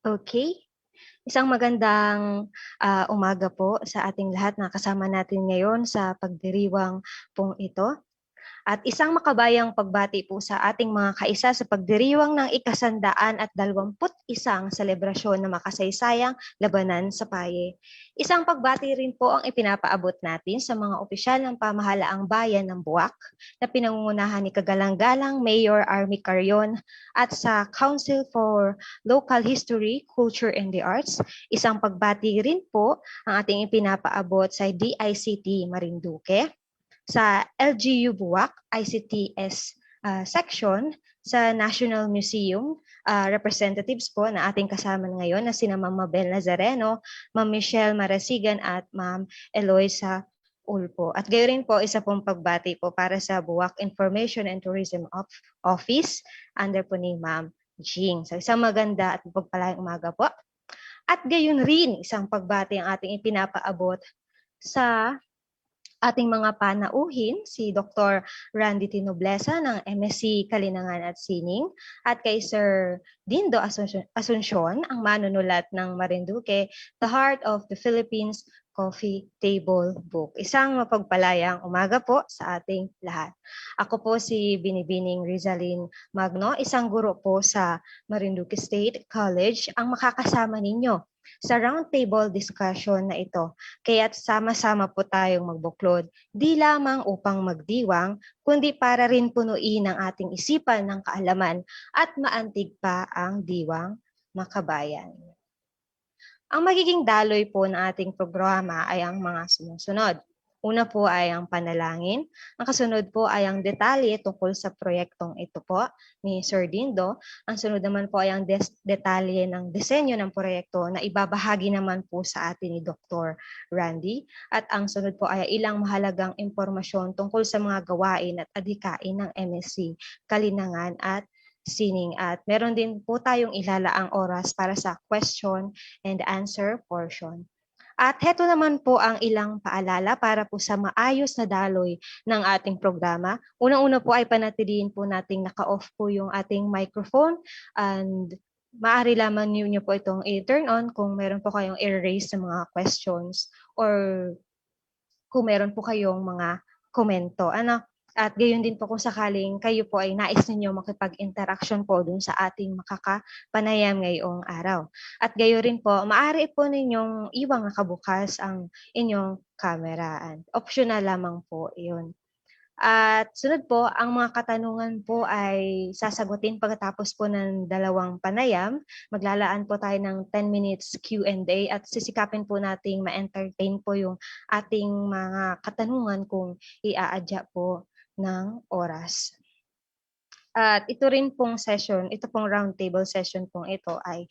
Okay. Isang magandang, umaga po sa ating lahat na kasama natin ngayon sa pagdiriwang pong ito. At isang makabayang pagbati po sa ating mga kaisa sa pagdiriwang ng ika-121 selebrasyon ng makasaysayang labanan sa PAYE. Isang pagbati rin po ang ipinapaabot natin sa mga opisyal ng pamahalaang bayan ng Buwak na pinangungunahan ni Kagalang-galang Mayor Army Carion at sa Council for Local History, Culture and the Arts. Isang pagbati rin po ang ating ipinapaabot sa DICT Marinduque, sa LGU Buwak ICTS section, sa National Museum representatives po na ating kasama ngayon na sina Ma'am Mabel Nazareno, Ma'am Michelle Marasigan at Ma'am Eloisa Ulpo. At gayon rin po isa pong pagbati po para sa Buwak Information and Tourism Office under po ni Ma'am Jing. So isang maganda at pagpalayang umaga po. At gayon rin isang pagbati ang ating ipinapaabot sa ating mga panauhin, si Dr. Randy Tinoblesa ng MSc Kalinangan at Sining at kay Sir Dindo Asuncion, ang manunulat ng Marinduque, The Heart of the Philippines Coffee Table Book. Isang mapagpalayang umaga po sa ating lahat. Ako po si Binibining Rizalin Magno, isang guro po sa Marinduque State College, ang makakasama ninyo sa roundtable discussion na ito. Kaya't sama-sama po tayong magbuklod, di lamang upang magdiwang, kundi para rin punuin ang ating isipan ng kaalaman at maantig pa ang diwang makabayan. Ang magiging daloy po ng ating programa ay ang mga sumusunod. Una po ay ang panalangin. Ang kasunod po ay ang detalye tungkol sa proyektong ito po ni Sir Dindo. Ang sunod naman po ay ang detalye ng disenyo ng proyekto na ibabahagi naman po sa atin ni Dr. Randy. At ang sunod po ay ilang mahalagang impormasyon tungkol sa mga gawain at adhikain ng MSc Kalinangan at Sining. At meron din po tayong ilalaang oras para sa question and answer portion. At heto naman po ang ilang paalala para po sa maayos na daloy ng ating programa. Unang-una po ay panatilihin po nating naka-off po yung ating microphone, and maaari lamang niyo po itong i-turn on kung meron po kayong i-raise sa mga questions or kung meron po kayong mga komento. At gayon din po kung sakaling kayo po ay nais ninyo makipag-interaction po dun sa ating makakapanayam ngayong araw. At gayon rin po, maaari po ninyong iwang nakabukas ang inyong camera. Optional lamang po yun. At sunod po, ang mga katanungan po ay sasagutin pagkatapos po ng dalawang panayam. Maglalaan po tayo ng 10 minutes Q&A at sisikapin po nating ma-entertain po yung ating mga katanungan kung iaadya po ng oras. At ito rin pong session, ito pong roundtable session pong ito ay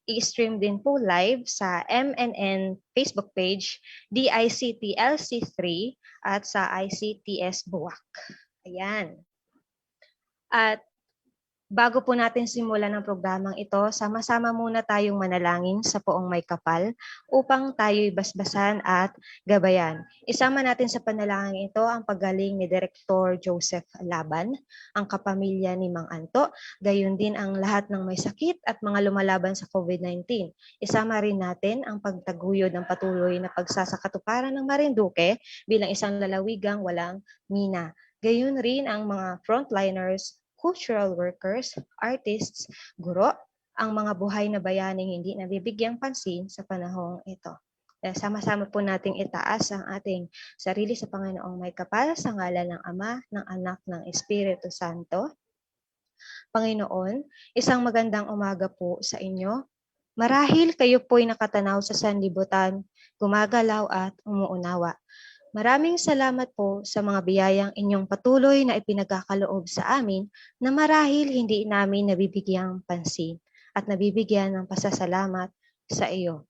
i-stream din po live sa MNN Facebook page, DICT-LC3 at sa ICTS Buwak. Ayan. At bago po natin simulan ang programang ito, sama-sama muna tayong manalangin sa Poong May Kapal upang tayo'y basbasan at gabayan. Isama natin sa panalangin ito ang paggaling ni Direktor Joseph Laban, ang kapamilya ni Mang Anto, gayon din ang lahat ng may sakit at mga lumalaban sa COVID-19. Isama rin natin ang pagtaguyod ng patuloy na pagsasakatuparan ng Marinduque bilang isang lalawigang walang mina. Gayon rin ang mga frontliners, cultural workers, artists, guro, ang mga buhay na bayaning hindi nabibigyang pansin sa panahong ito. Sama-sama po nating itaas ang ating sarili sa Panginoong May Kapal sa ngalan ng Ama, ng Anak, ng Espiritu Santo. Panginoon, isang magandang umaga po sa inyo. Marahil kayo po'y nakatanaw sa sanlibutan, gumagalaw at umuunawa. Maraming salamat po sa mga biyayang inyong patuloy na ipinagkakaloob sa amin na marahil hindi namin nabibigyang pansin at nabibigyan ng pasasalamat sa iyo.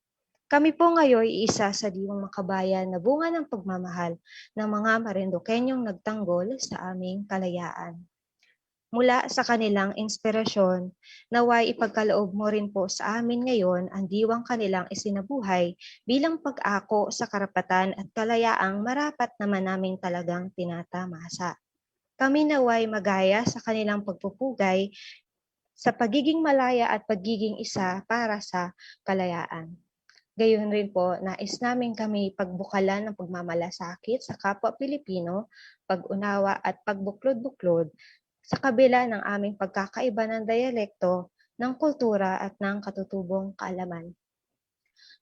Kami po ngayon iisa sa diwang makabayan na bunga ng pagmamahal ng mga Marinduqueñong nagtanggol sa aming kalayaan. Mula sa kanilang inspirasyon, naway ipagkaloob mo rin po sa amin ngayon ang diwang kanilang isinabuhay bilang pag-ako sa karapatan at kalayaang marapat naman namin talagang tinatamasa. Kami naway magaya sa kanilang pagpupugay sa pagiging malaya at pagiging isa para sa kalayaan. Gayon rin po, nais namin kami pagbukalan ng pagmamalasakit sa kapwa Pilipino, pag-unawa at pagbuklod-buklod sa kabila ng aming pagkakaiba ng diyalekto, ng kultura at ng katutubong kaalaman.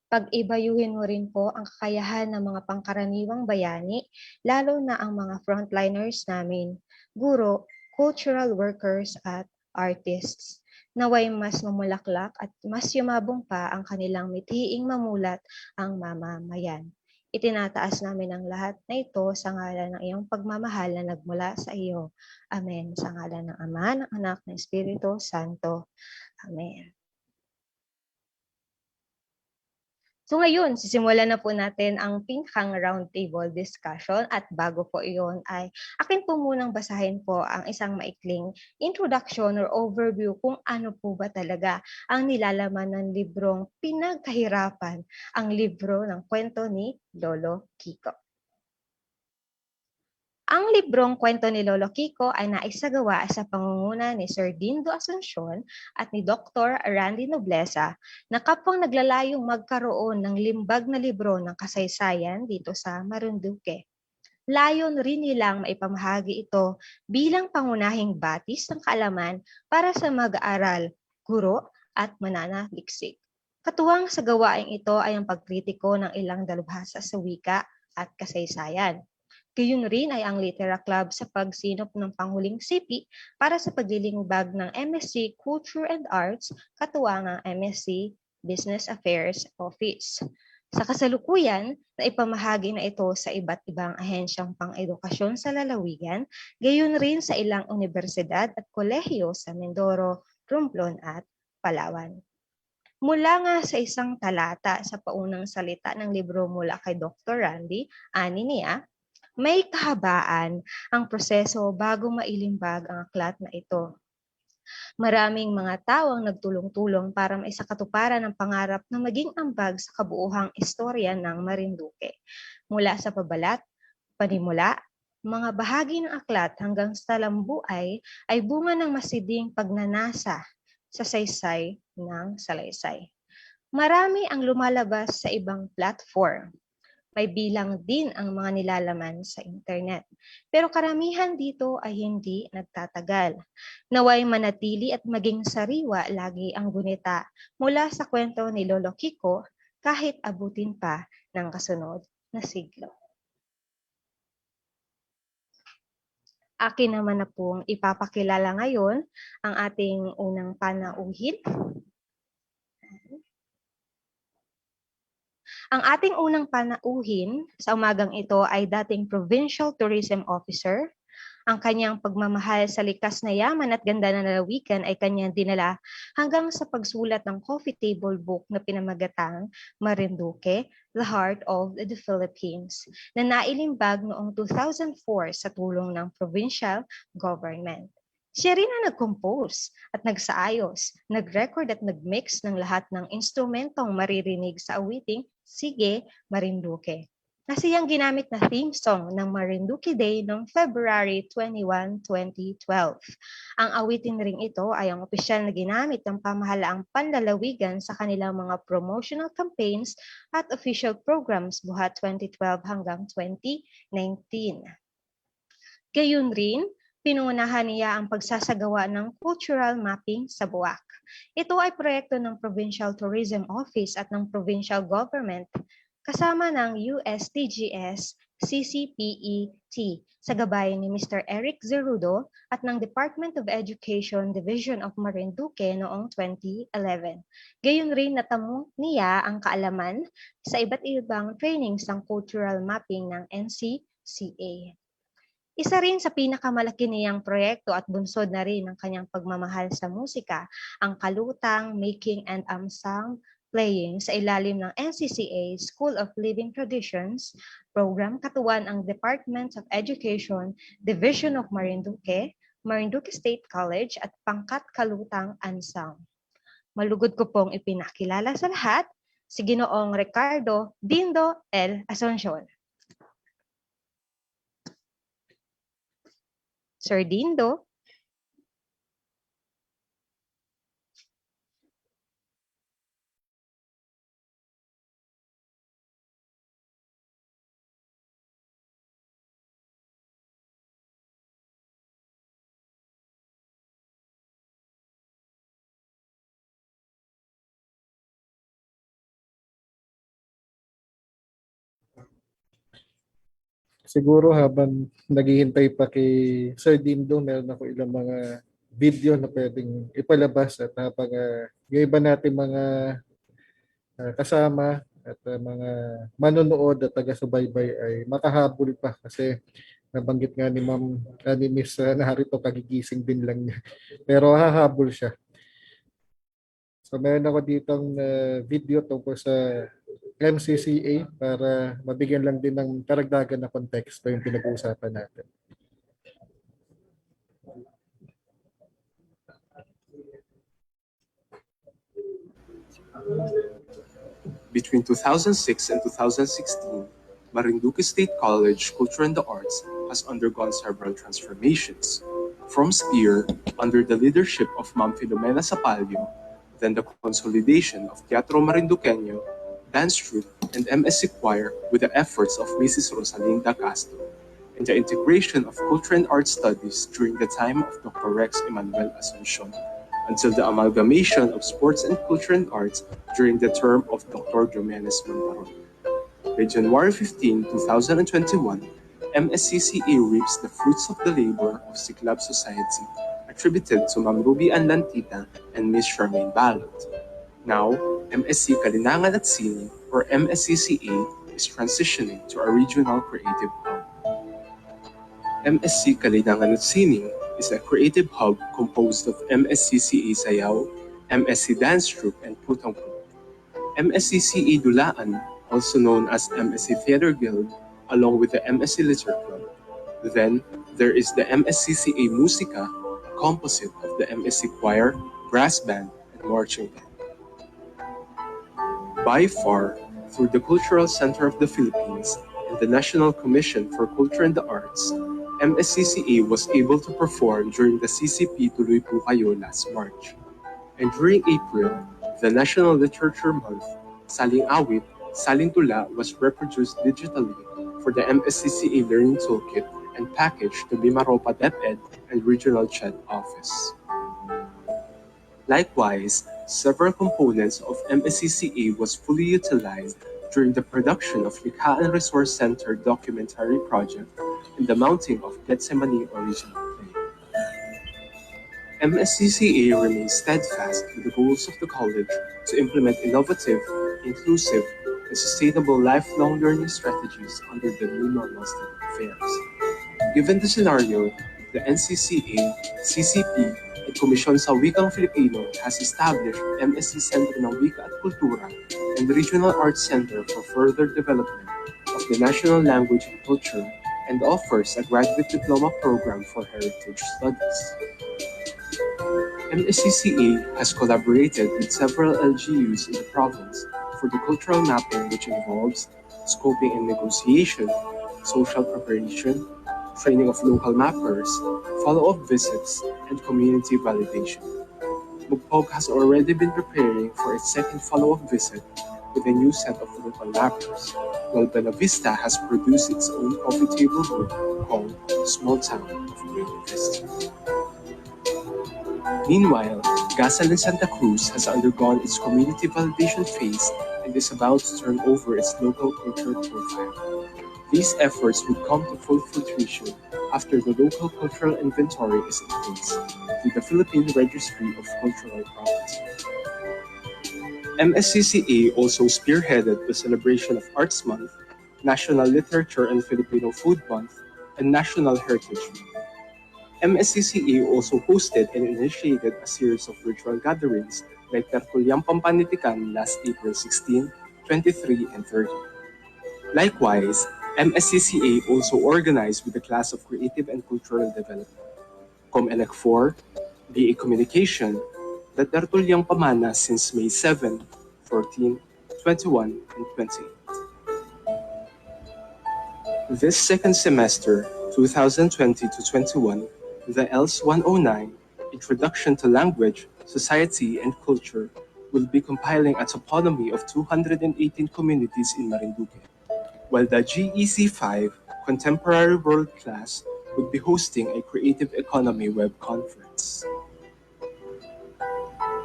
Pag-ibayuhin mo rin po ang kakayahan ng mga pangkaraniwang bayani, lalo na ang mga frontliners namin, guro, cultural workers at artists. Naway mas mamulaklak at mas yumabong pa ang kanilang mithiing mamulat ang mamamayan. Itinataas namin ang lahat na ito sa ngalan ng iyong pagmamahal na nagmula sa iyo. Amen. Sa ngalan ng Ama, ng Anak, ng Espiritu Santo. Amen. So ngayon, sisimulan na po natin ang pinakang roundtable discussion at bago po iyon ay akin po munang basahin po ang isang maikling introduction or overview kung ano po ba talaga ang nilalaman ng librong Pinagkahirapan, ang libro ng kwento ni Lolo Kiko. Ang librong kwento ni Lolo Kiko ay naisagawa sa pangunguna ni Sir Dindo Asuncion at ni Dr. Randy Nobleza na kapwang naglalayong magkaroon ng limbag na libro ng kasaysayan dito sa Marinduque. Layon rin nilang maipamahagi ito bilang pangunahing batis ng kaalaman para sa mag-aaral, guro at mananaliksik. Katuwang sa gawaing ito ay ang pagkritiko ng ilang dalubhasa sa wika at kasaysayan. Gayon rin ay ang Litera Club sa pagsinop ng panghuling sipi para sa paglilingbag ng MSc Culture and Arts katuwang ang MSc Business Affairs Office. Sa kasalukuyan, naipamahagi na ito sa iba't ibang ahensyang pang-edukasyon sa lalawigan, gayon rin sa ilang universidad at kolehiyo sa Mindoro, Romblon at Palawan. Mula nga sa isang talata sa paunang salita ng libro mula kay Dr. Randy, ani niya, may kahabaan ang proseso bago mailimbag ang aklat na ito. Maraming mga tao ang nagtulong-tulong para maisakatuparan ang pangarap na maging ambag sa kabuuhang istorya ng Marinduque. Mula sa pabalat, panimula, mga bahagi ng aklat hanggang sa talambuay ay bunga ng masiding pagnanasa sa saysay ng salaysay. Marami ang lumalabas sa ibang platform. May bilang din ang mga nilalaman sa internet. Pero karamihan dito ay hindi nagtatagal. Naway manatili at maging sariwa lagi ang gunita mula sa kwento ni Lolo Kiko kahit abutin pa ng kasunod na siglo. Akin naman na pong ipapakilala ngayon ang ating unang panauhin. Ang ating unang panauhin sa umagang ito ay dating Provincial Tourism Officer. Ang kanyang pagmamahal sa likas na yaman at ganda ng lalawigan ay kanyang dinala hanggang sa pagsulat ng coffee table book na pinamagatang Marinduque, The Heart of the Philippines, na nailimbag noong 2004 sa tulong ng provincial government. Siya rin ang nag-compose at nagsaayos, nag-record at nag-mix ng lahat ng instrumentong maririnig sa awiting Sige Marinduque, na siyang ginamit na theme song ng Marinduque Day noong February 21, 2012. Ang awitin ring ito ay ang opisyal na ginamit ng pamahalaang panlalawigan sa kanilang mga promotional campaigns at official programs buhat 2012 hanggang 2019. Gayun rin, pinuunahan niya ang pagsasagawa ng cultural mapping sa Buwak. Ito ay proyekto ng Provincial Tourism Office at ng Provincial Government kasama ng USTGS CCPET sa gabay ni Mr. Eric Zerudo at ng Department of Education Division of Marinduque noong 2011. Gayon rin natamo niya ang kaalaman sa iba't ibang trainings ng cultural mapping ng NCCA. Isa rin sa pinakamalaki niyang proyekto at bunsod na rin ng kanyang pagmamahal sa musika, ang Kalutang Making and Ensemble Playing sa ilalim ng NCCA School of Living Traditions program katuwan ang Department of Education, Division of Marinduque, Marinduque State College at Pangkat Kalutang Ensemble. Malugod ko pong ipinakilala sa lahat si Ginoong Ricardo Dindo L. Asuncion. Sir Dindo. Siguro habang naghihintay pa kay Sir Dindo, meron ako ilang mga video na pwedeng ipalabas at habang yung iba natin mga kasama at mga manonood at taga-subaybay ay makahabol pa kasi nabanggit nga ni Ma'am ni Miss Narito kagigising din lang niya. Pero hahabol siya. So meron ako ditong video tungkol sa MCCA para mabigyan lang din ng karagdagan na konteksto yung pinag-uusapan natin. Between 2006 and 2016, Marinduque State College Culture and the Arts has undergone several transformations. From Spear, under the leadership of Ma'am Filomena Sapalio, then the consolidation of Teatro Marinduqueño, Dance Troupe, and MSC Choir with the efforts of Mrs. Rosalinda Castro, and the integration of Culture and Art Studies during the time of Dr. Rex Emmanuel Asuncion, until the amalgamation of Sports and Culture and Arts during the term of Dr. Jomenes Montaron. By January 15, 2021, MSCCA reaps the fruits of the labor of Siklab Society, attributed to Ma'am Ruby Anlantita and Miss Charmaine Balot. Now, MSC Kalinangan at Sining, or MSCCA, is transitioning to a regional creative hub. MSC Kalinangan at Sining is a creative hub composed of MSCCA Sayaw, MSC Dance Troupe, and Putong Group. MSCCA Dulaan, also known as MSC Theater Guild, along with the MSC Literature Club. Then, there is the MSCCA Musica, a composite of the MSC Choir, Brass Band, and Marching Band. By far, through the Cultural Center of the Philippines and the National Commission for Culture and the Arts, MSCCA was able to perform during the CCP Tuloy Po Kayo last March. And during April, the National Literature Month, Saling Awit, Saling Tula was reproduced digitally for the MSCCA Learning Toolkit and packaged to Mimaropa DepEd and Regional CHED Office. Likewise, several components of MSCCA was fully utilized during the production of Likha and Resource Center documentary project and the mounting of Gethsemane original play. MSCCA remains steadfast with the goals of the college to implement innovative, inclusive, and sustainable lifelong learning strategies under the new normal state of affairs. Given the scenario, the NCCA, CCP, at Komisyon sa Wikang Filipino has established MSC Center ng Wika at Kultura and the Regional Arts Center for further development of the national language and culture and offers a graduate diploma program for heritage studies. MSCCA has collaborated with several LGUs in the province for the cultural mapping, which involves scoping and negotiation, social preparation, training of local mappers, follow-up visits, and community validation. Mugpog has already been preparing for its second follow-up visit with a new set of local mappers, while Benavista has produced its own coffee table group called Small Town of Buena Vista. Meanwhile, Gasal in Santa Cruz has undergone its community validation phase and is about to turn over its local cultural profile. These efforts would come to full fruition after the local cultural inventory is in place with the Philippine Registry of Cultural Property. MSCCA also spearheaded the celebration of Arts Month, National Literature and Filipino Food Month, and National Heritage Month. MSCCA also hosted and initiated a series of virtual gatherings like Tertuliang Pampanitikan last April 16, 23, and 30. Likewise, MSCCA also organized with the class of Creative and Cultural Development, COMELEC 4, BA Communication, the Tertuliang Pamana since May 7, 14, 21, and 28. This second semester, 2020 to 21, the ELS 109, Introduction to Language, Society, and Culture, will be compiling a toponymy of 218 communities in Marinduque, while the GEC 5, Contemporary World Class, would be hosting a Creative Economy web conference.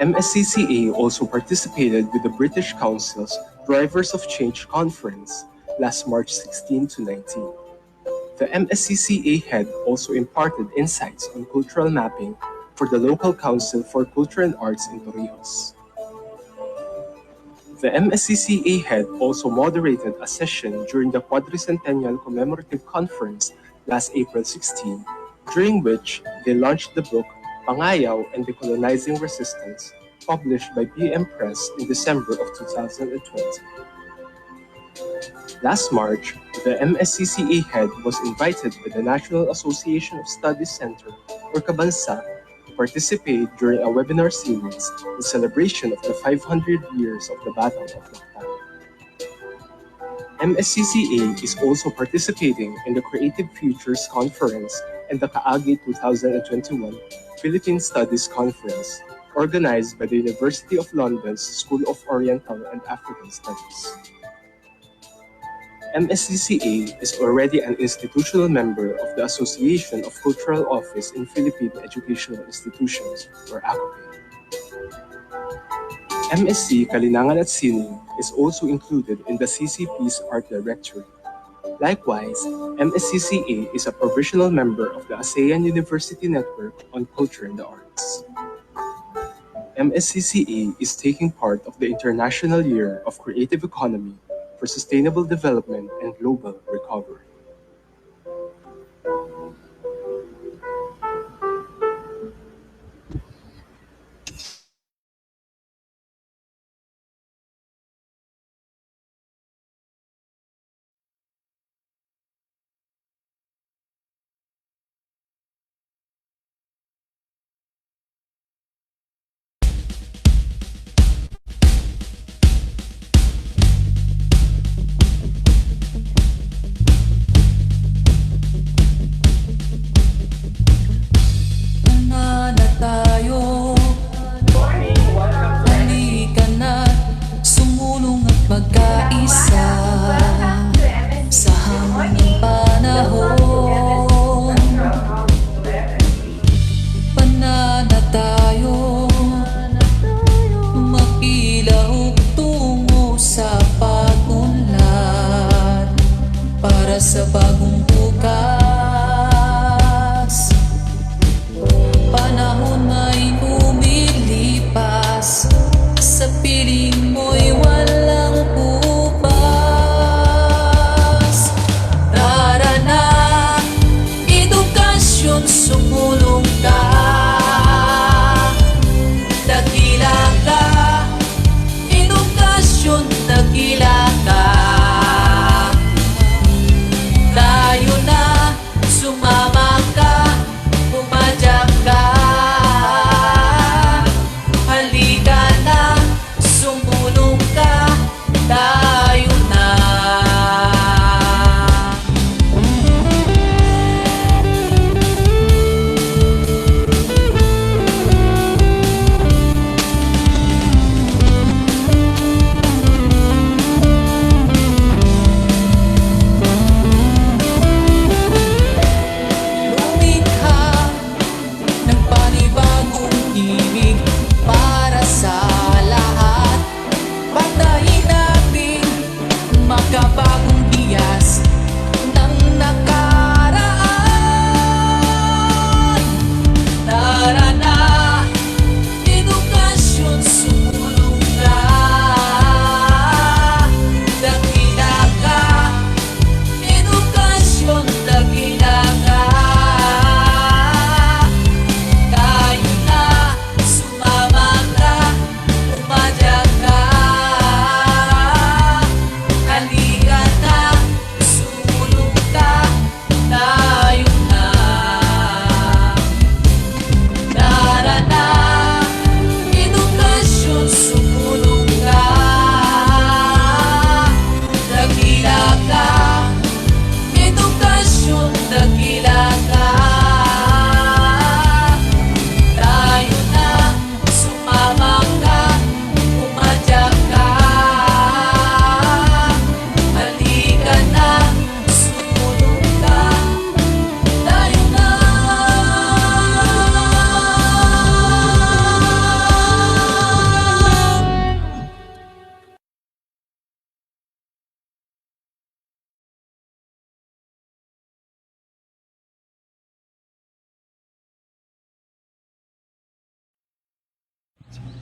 MSCCA also participated with the British Council's Drivers of Change conference last March 16 to 19. The MSCCA head also imparted insights on cultural mapping for the local Council for Culture and Arts in Torrijos. The MSCCA head also moderated a session during the Quadricentennial Commemorative Conference last April 16, during which they launched the book Pangayaw and Decolonizing Resistance, published by BM Press in December of 2020. Last March, the MSCCA head was invited by the National Association of Studies Center, or Kabansa, to participate during a webinar series in celebration of the 500 years of the Battle of Mactan. MSCCA is also participating in the Creative Futures Conference and the Kaagi 2021 Philippine Studies Conference, organized by the University of London's School of Oriental and African Studies. MSCCA is already an institutional member of the Association of Cultural Office in Philippine Educational Institutions, or ACOPE. MSc Kalinangan at Sining is also included in the CCP's Art Directory. Likewise, MSCCA is a provisional member of the ASEAN University Network on Culture and the Arts. MSCCA is taking part of the International Year of Creative Economy for Sustainable Development and Global Recovery. Sa bagong bukas, panahon may lumilipas, sa piling mo'y walang bukas. Tara na, edukasyon, sumulong ka, dakila ka, edukasyon, dakila ka. Tayo na, sumama ka, pumadyak ka. Halika na, sumulong ka, tayo na. Makabagong biyas ng nakaraan. Tara na, edukasyon, sumulong ka, dakila ka, edukasyon, dakila ka. Tayo na, sumama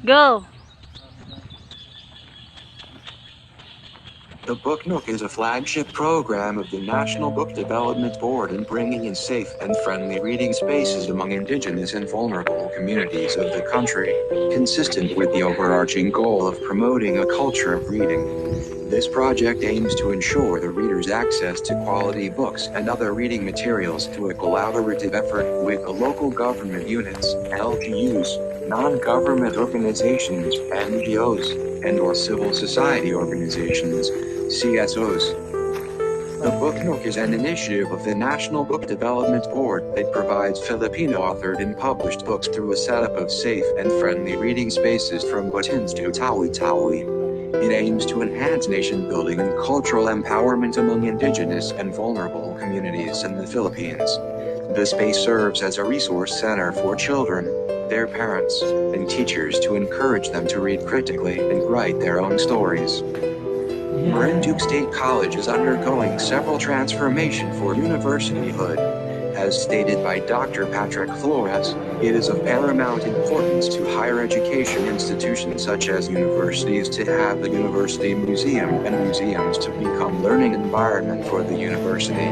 Go! The Book Nook is a flagship program of the National Book Development Board in bringing in safe and friendly reading spaces among Indigenous and vulnerable communities of the country, consistent with the overarching goal of promoting a culture of reading. This project aims to ensure the reader's access to quality books and other reading materials through a collaborative effort with the local government units, LGUs, non-government organizations, NGOs, and/or civil society organizations, CSOs. The Book Nook is an initiative of the National Book Development Board that provides Filipino-authored and published books through a setup of safe and friendly reading spaces from Batins to Tawi-Tawi. It aims to enhance nation building and cultural empowerment among indigenous and vulnerable communities in the Philippines. The space serves as a resource center for children, their parents, and teachers to encourage them to read critically and write their own stories. Marinduque State College is undergoing several transformation for universityhood. As stated by Dr. Patrick Flores, it is of paramount importance to higher education institutions such as universities to have the university museum and museums to become learning environment for the university.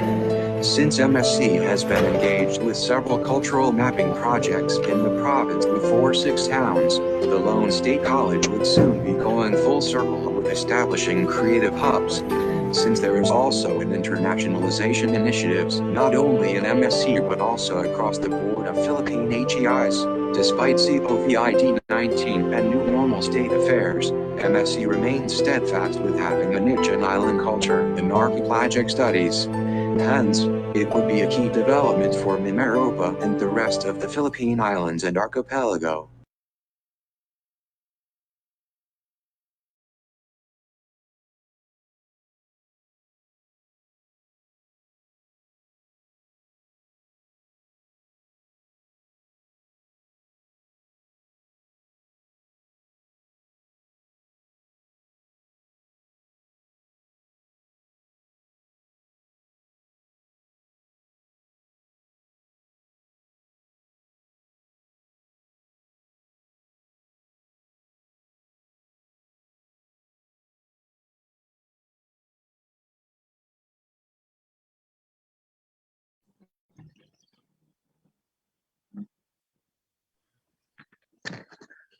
Since MSC has been engaged with several cultural mapping projects in the province with 4-6 towns, the Lone State College would soon be going full circle with establishing creative hubs. Since there is also an internationalization initiatives not only in MSC but also across the board of Philippine HEIs, despite COVID-19 and new normal state affairs, MSC remains steadfast with having a niche in island culture and archipelagic studies. Hence, it would be a key development for Mimaropa and the rest of the Philippine Islands and archipelago.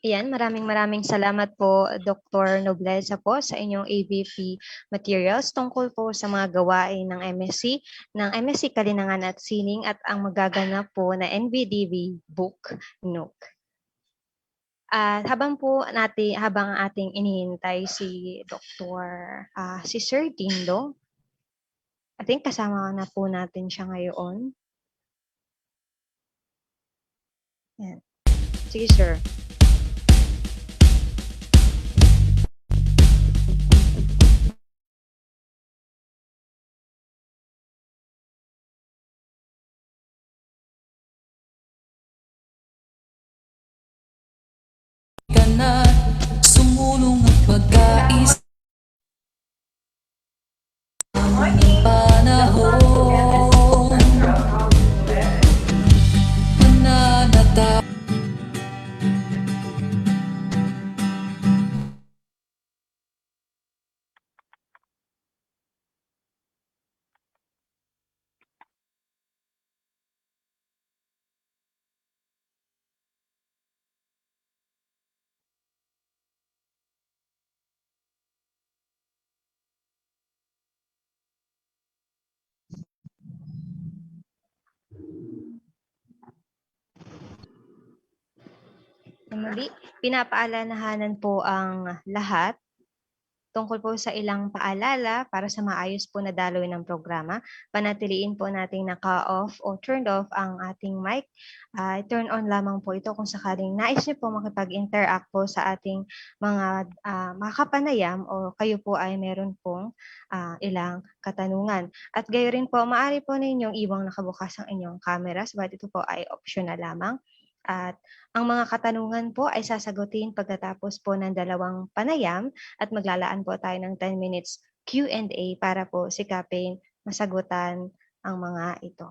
Ayan, maraming salamat po, Dr. Nobleza po, sa inyong AVP materials tungkol po sa mga gawain ng MSC Kalinangan at Sining at ang magaganap po na NBDV Book Nook. At habang ang ating inihintay si si Sir Dindo, I think kasama na po natin siya ngayon. Yan. Sige, sir. ka na sumulong at pag-ais ng panahon nananata Muli, pinapaalalahanan po ang lahat tungkol po sa ilang paalala para sa maayos po na daloy ng programa. Panatiliin po nating naka-off o turned off ang ating mic. Turn on lamang po ito kung sakaling nais niyo po makipag-interact po sa ating mga makapanayam o kayo po ay meron pong ilang katanungan. At gayo rin po, maaari po ninyong iwang nakabukas ang inyong cameras, but ito po ay optional lamang. At ang mga katanungan po ay sasagutin pagkatapos po ng dalawang panayam at maglalaan po tayo ng 10 minutes Q&A para po sikapin masagutan ang mga ito.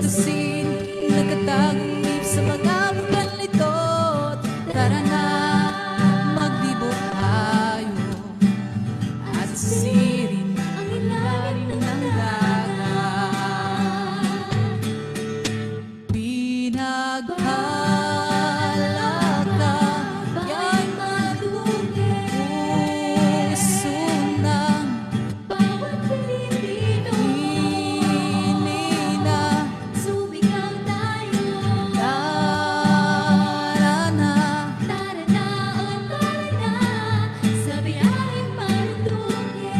Tutusin, nagkatagip sa mga bukan lito. Tara na, maglibot tayo at sisirin ang ilalim ng dagat. Pinaghalaka, ya'y madugay puso ng bawat Pilipino. Hinina, sumigaw tayo. Tara na, o tara na, sa biyaheng marunungin.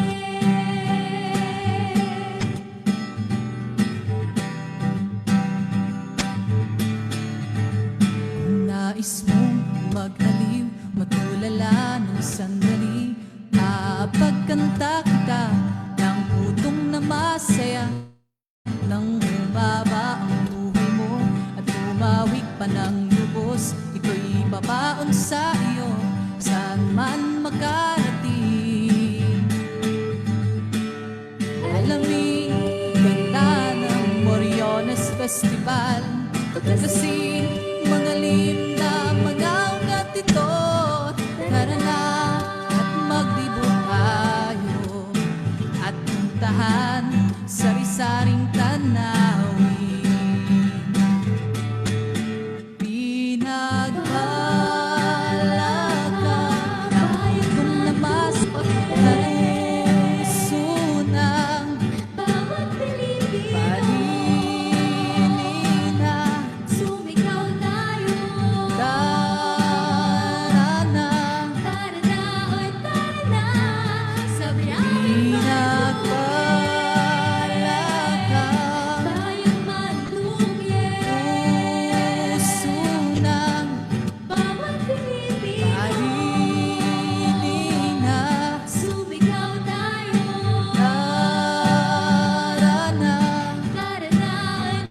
Kung nais mong mag-aliw, matulala ng sandali, pagkanta kita ng putong na masaya. Nang humaba ang buhay mo at tumawig pa ng lubos, ito'y babaon sa iyo, saan man makarating. Alamin, ganda ng Moriones Festival, pagkakasin, mga lim na mga ugat ito. Tara na at maglibot tayo at puntahan sari-saring tanawin. Pinaghalaka, bayadong namas at puso ng bawat Pilipino. Paninina, sumigaw tayo. Tara na, o tara na, sa biyaheng pinaghalaka, bayang madugay puso ng bawat Pilipino. Paninina, sumigaw tayo. Tara na,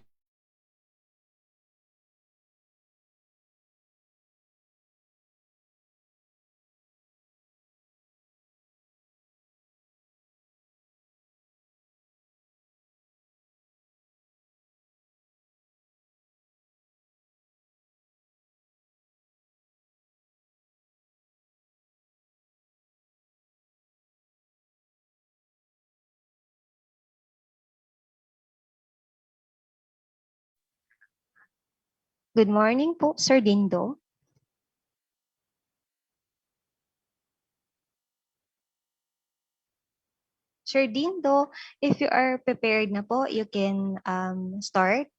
Good morning po, Sir Dindo. Sir Dindo, if you are prepared na po, you can start.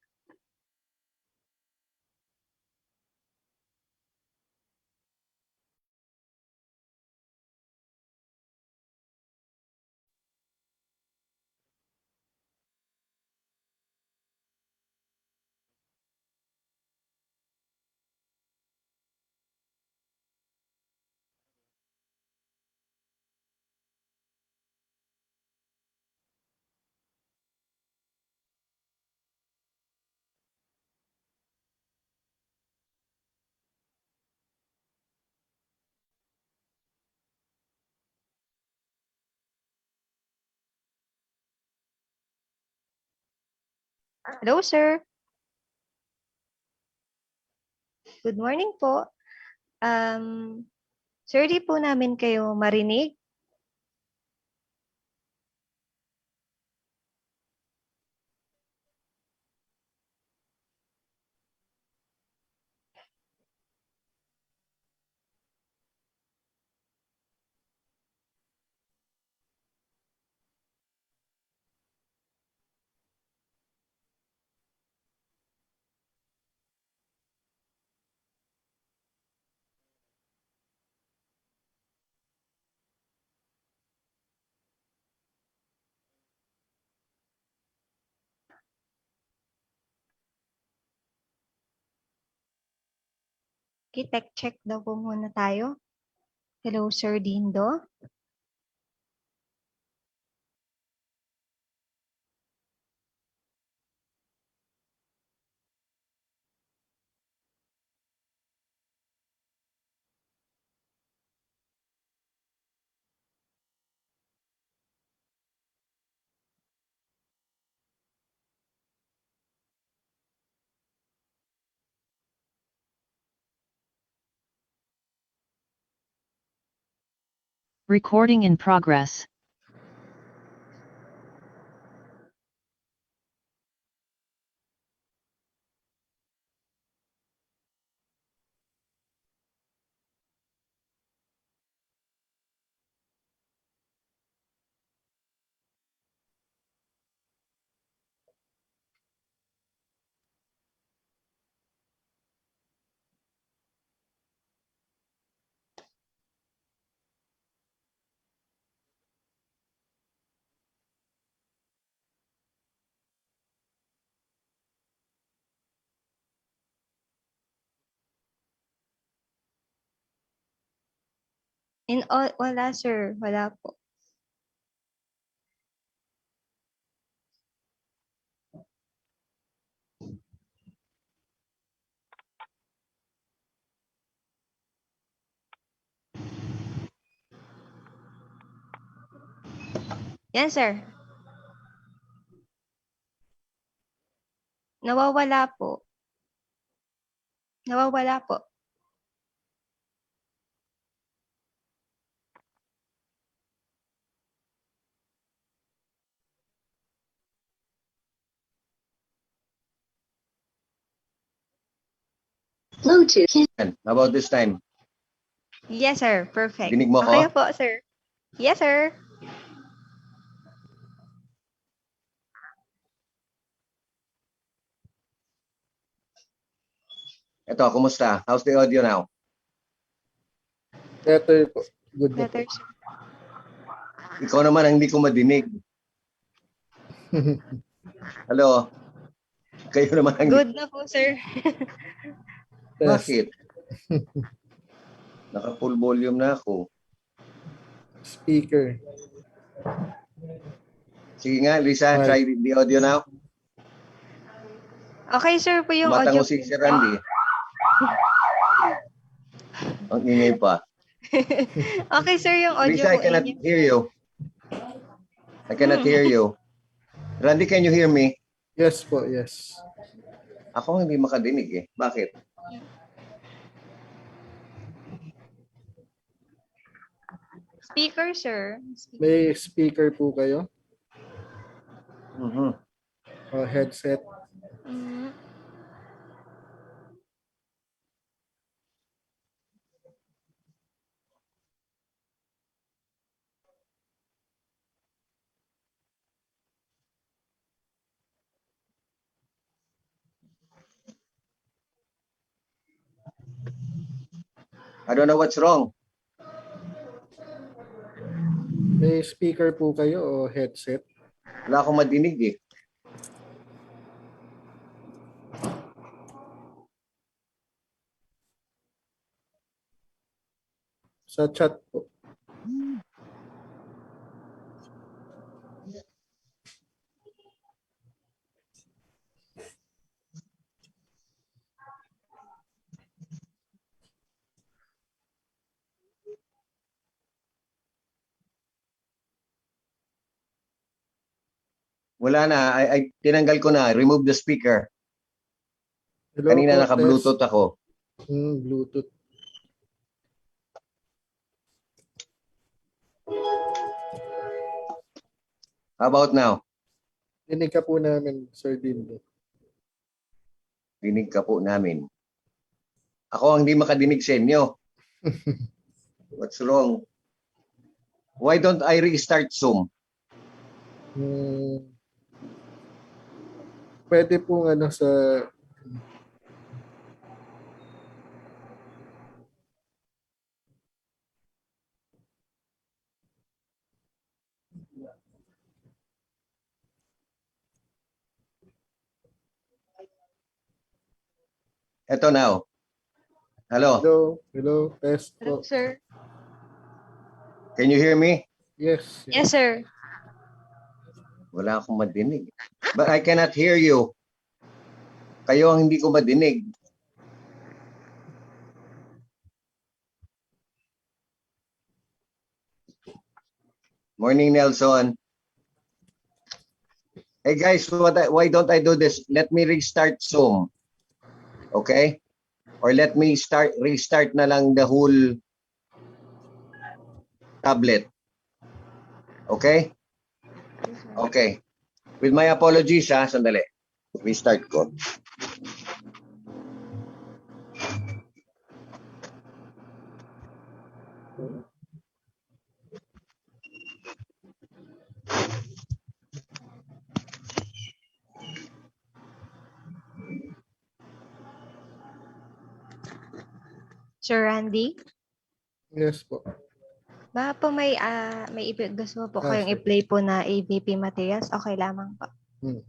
Hello, sir. Good morning po. Sir, di po namin kayo marinig. Okay, tech check daw po muna tayo. Hello, Sir Dindo. Recording in progress. Wala, sir. Wala po. Yan, sir. Nawawala po. Nawawala po. How about this time? Yes, sir. Perfect. Dinig mo Okay ako? po, sir. Yes, sir. Ito, kumusta? How's the audio now? Better po. Good na po. Better, sir. Ikaw naman ang hindi ko madinig. Hello? Kayo naman ang... Good na po, sir. Test. Bakit? Naka-full volume na ako. Speaker. Sige nga, Lisa, Hi. try the audio now. Okay, sir po yung Matang audio. mo si Sir Randy. Ang ingay pa. Okay, sir, yung audio Lisa, I po cannot inyo. hear you. I cannot hear you. Randy, can you hear me? Yes po, yes. Ako hindi makadinig eh. Bakit? Speaker, sir. May speaker po kayo? Mhm. O headset? Mm. I don't know what's wrong. May speaker po kayo o headset? Wala akong madinig eh. Sa chat po. Wala na. Tinanggal ko na. Remove the speaker. Hello Kanina po, naka-Bluetooth test. ako. Bluetooth. How about now? Dinig ka po namin, Sir Dindo. Dinig ka po namin. Ako ang hindi makadinig sa inyo. What's wrong? Why don't I restart Zoom? Pwede po ano sa Ito now. Hello. hello, test Hello, po. sir. Can you hear me? Yes. Yes, sir. Wala akong madinig. But I cannot hear you. Kayo ang hindi ko madinig. Morning, Nelson. Hey guys, why don't I do this? Let me restart Zoom. Okay? Or let me restart na lang the whole tablet. Okay? Okay. With my apologies, sandali. Restart ko. Sir Randy, Yes po. baka po may gusto po kayong Sure. i-play po na ABP materials. Okay lamang po. Hmm.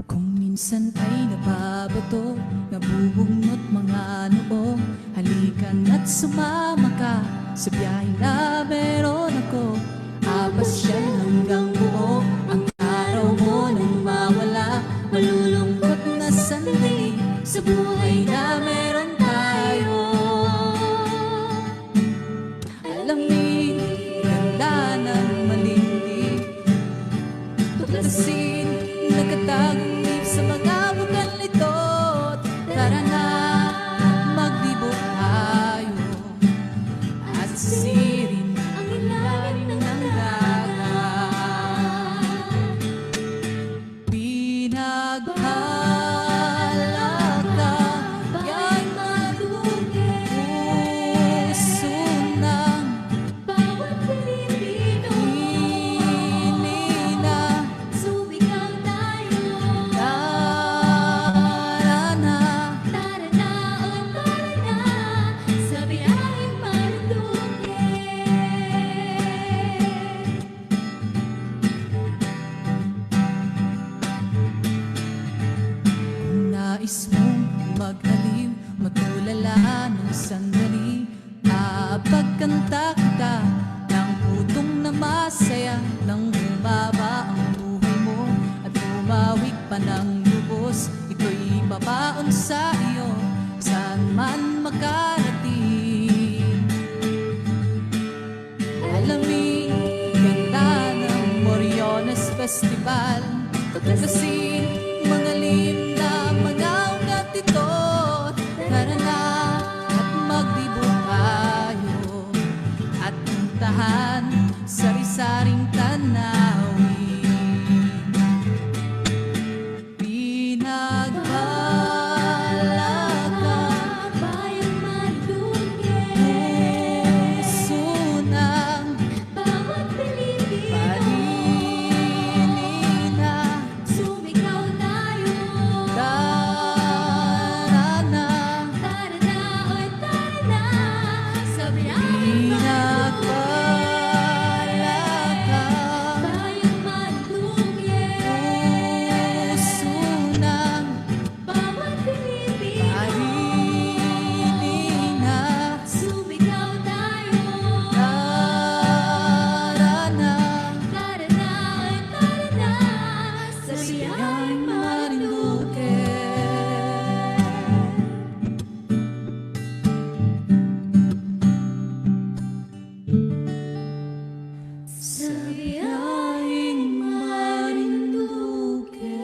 Kung minsan ay nababato, nabubungot mga noo, halikan at sumama ka sa biyahe na meron ako. Apasyal hanggang buo ang araw mo nang mawala, malulungkot na sandali sa buhay na meron tayo. Alamin, ganda ng malimlim, tuklasin, nagkatagong sa mga bukal nito. Tara na, magdibo tayo at sisirin ang ilalim ng dagat. Pinaghalaga, kay madugay puso ng bawat Pilipino. Hinina, sumigaw tayo. Tara na, o tara na, sa biyaheng Marinduque. Kung nais mong mag-aliw, matulala ng sandali, napagkanta kita ng putong na masaya, nang bumaba ang buhay mo at umawig pa ng lubos. Ito'y babaon sa iyo, saan man makarating. Alamin, ganda ng Moriones Festival, tuklasin, mga lim na mga ugat ito. Tara na at magdibo tayo at puntahan sari-saring tanawin. Pinaghalaga, bayang Marinduque, puso ng bawat Pilipino. Paninina, sumigaw tayo. Tara na, o tara na, sa biyaheng Pinaghalaga, bayang Marinduque, puso ng bawat Pilipino. Paninina, sumigaw tayo. Tara na, sa biyaheng Marinduque. Sa biyaheng Marinduque.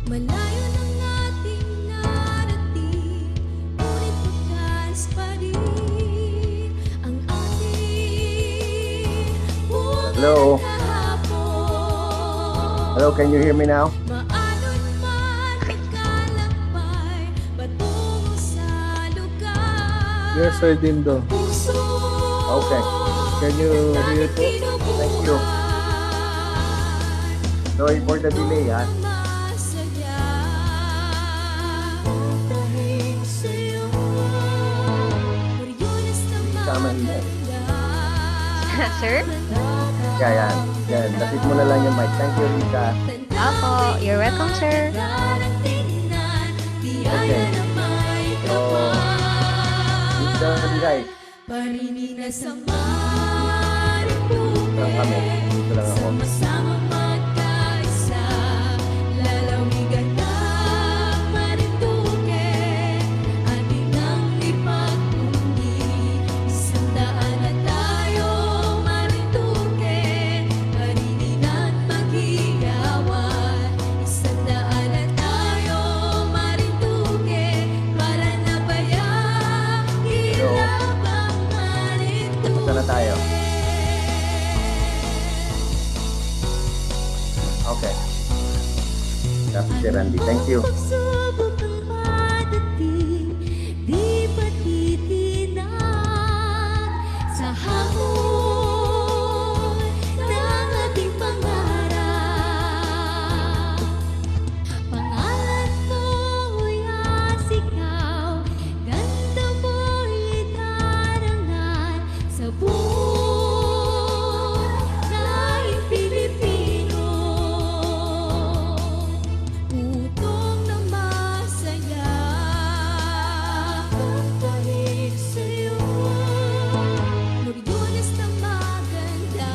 Malayo ng ating narating, ngunit wakas pa rin ang ating buwan Hello? kahapon. Hello, can you hear me now? Maano't man magkalakbay patungo sa Yes, Sir Dindo. Okay. Can you hear po? Thank you. Sorry for the delay, ha? Tama yun. Sir? Yan. Lapit mo na lang yung mic. Thank you, Rika. Opo, you're welcome, sir. Okay. So, dito guys. Parinina sa Dito lang kami. Dito lang ako. sama magkaisa, lalawigan ng Marinduque, ating ang ipagpuni. Isang daan na tayo, Marinduque, parinina't maghiyawan. Isang daan na tayo, Marinduque, para nabayang ilabang Marinduque. Basta na tayo. Okay. Tapos si Randy. Thank you. Pagsubok ang madating, di pa titinag sa hamon ng ating pangarap. Pangalan mo'y asikaw, ganda mo'y darangan sa buong laing Pilipino. Utong na masaya, kahit sa'yo, Moriones na maganda,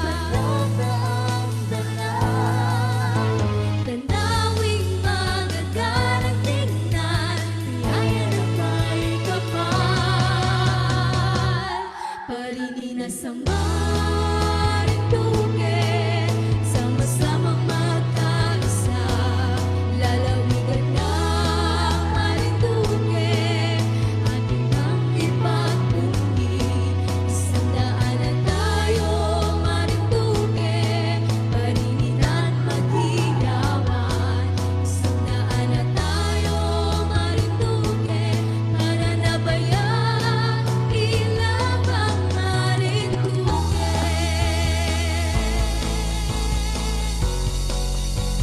malata ang dalan. Tanawing magagana tingnan, biyaya na may kapal. Parinina sa Marinduque, sama-samang magkaisa, lalawigan ng Marinduque, ating ang ipagpuni. Isang daan na tayo, Marinduque, parinina't maghiyawan. Isang daan na tayo, Marinduque, para nabayang ilabang Marinduque.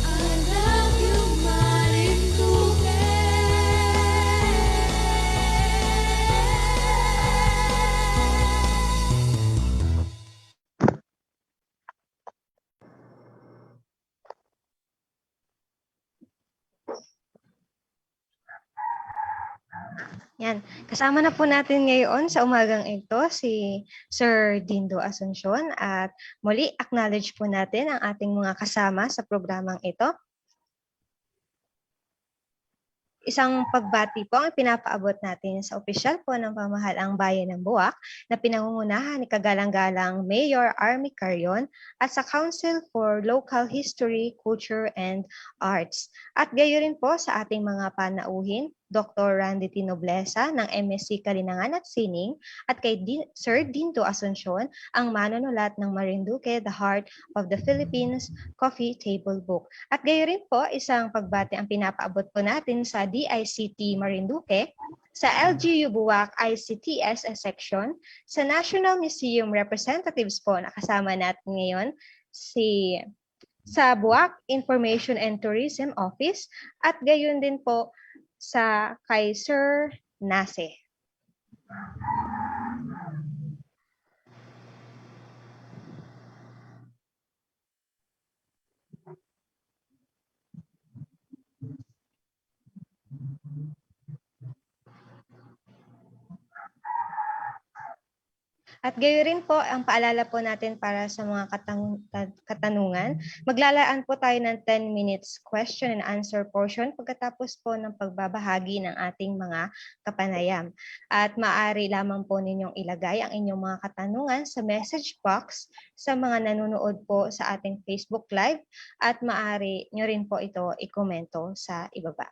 I love you, Marinduque. Yan. Kasama na po natin ngayon sa umagang ito si Sir Dindo Asuncion at muli acknowledge po natin ang ating mga kasama sa programang ito. Isang pagbati po ang pinapaabot natin sa opisyal po ng pamahalaang bayan ng Buwak na pinangungunahan ni Kagalang-galang Mayor Army Carion at sa Council for Local History, Culture and Arts. At gayon rin po sa ating mga panauhin, Dr. Randy T. Nobleza ng MSc Kalinangan at Sining at kay Sir Dindo Asuncion, ang manunulat ng Marinduque, The Heart of the Philippines Coffee Table Book. At gayon rin po, isang pagbati ang pinapaabot po natin sa DICT Marinduque, sa LGU Buwak ICTS section, sa National Museum representatives po na kasama natin ngayon, sa Buwak Information and Tourism Office, at gayon din po sa kay Sir Nase. At gayon rin po, ang paalala po natin para sa mga katanungan, maglalaan po tayo ng 10 minutes question and answer portion pagkatapos po ng pagbabahagi ng ating mga kapanayam. At maaari lamang po ninyong ilagay ang inyong mga katanungan sa message box sa mga nanonood po sa ating Facebook Live at maaari nyo rin po ito ikomento sa ibaba.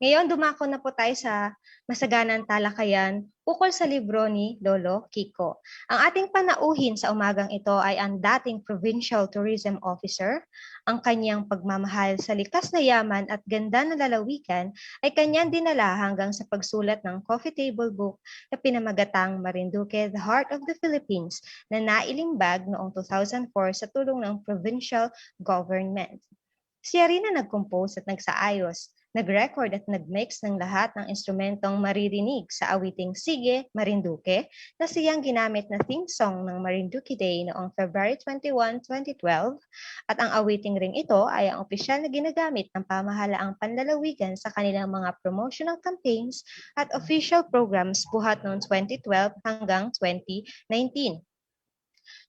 Ngayon, dumako na po tayo sa masaganang talakayan ukol sa libro ni Lolo Kiko. Ang ating panauhin sa umagang ito ay ang dating Provincial Tourism Officer. Ang kanyang pagmamahal sa likas na yaman at ganda ng lalawigan ay kanyang dinala hanggang sa pagsulat ng coffee table book na pinamagatang Marinduque, The Heart of the Philippines na nailimbag noong 2004 sa tulong ng provincial government. Siya rin na nag-compose at nagsaayos, nag-record at nag-mix ng lahat ng instrumentong maririnig sa awiting Sige, Marinduque na siyang ginamit na theme song ng Marinduque Day noong February 21, 2012 at ang awiting ring ito ay ang opisyal na ginagamit ng pamahalaang panlalawigan sa kanilang mga promotional campaigns at official programs buhat noong 2012 hanggang 2019.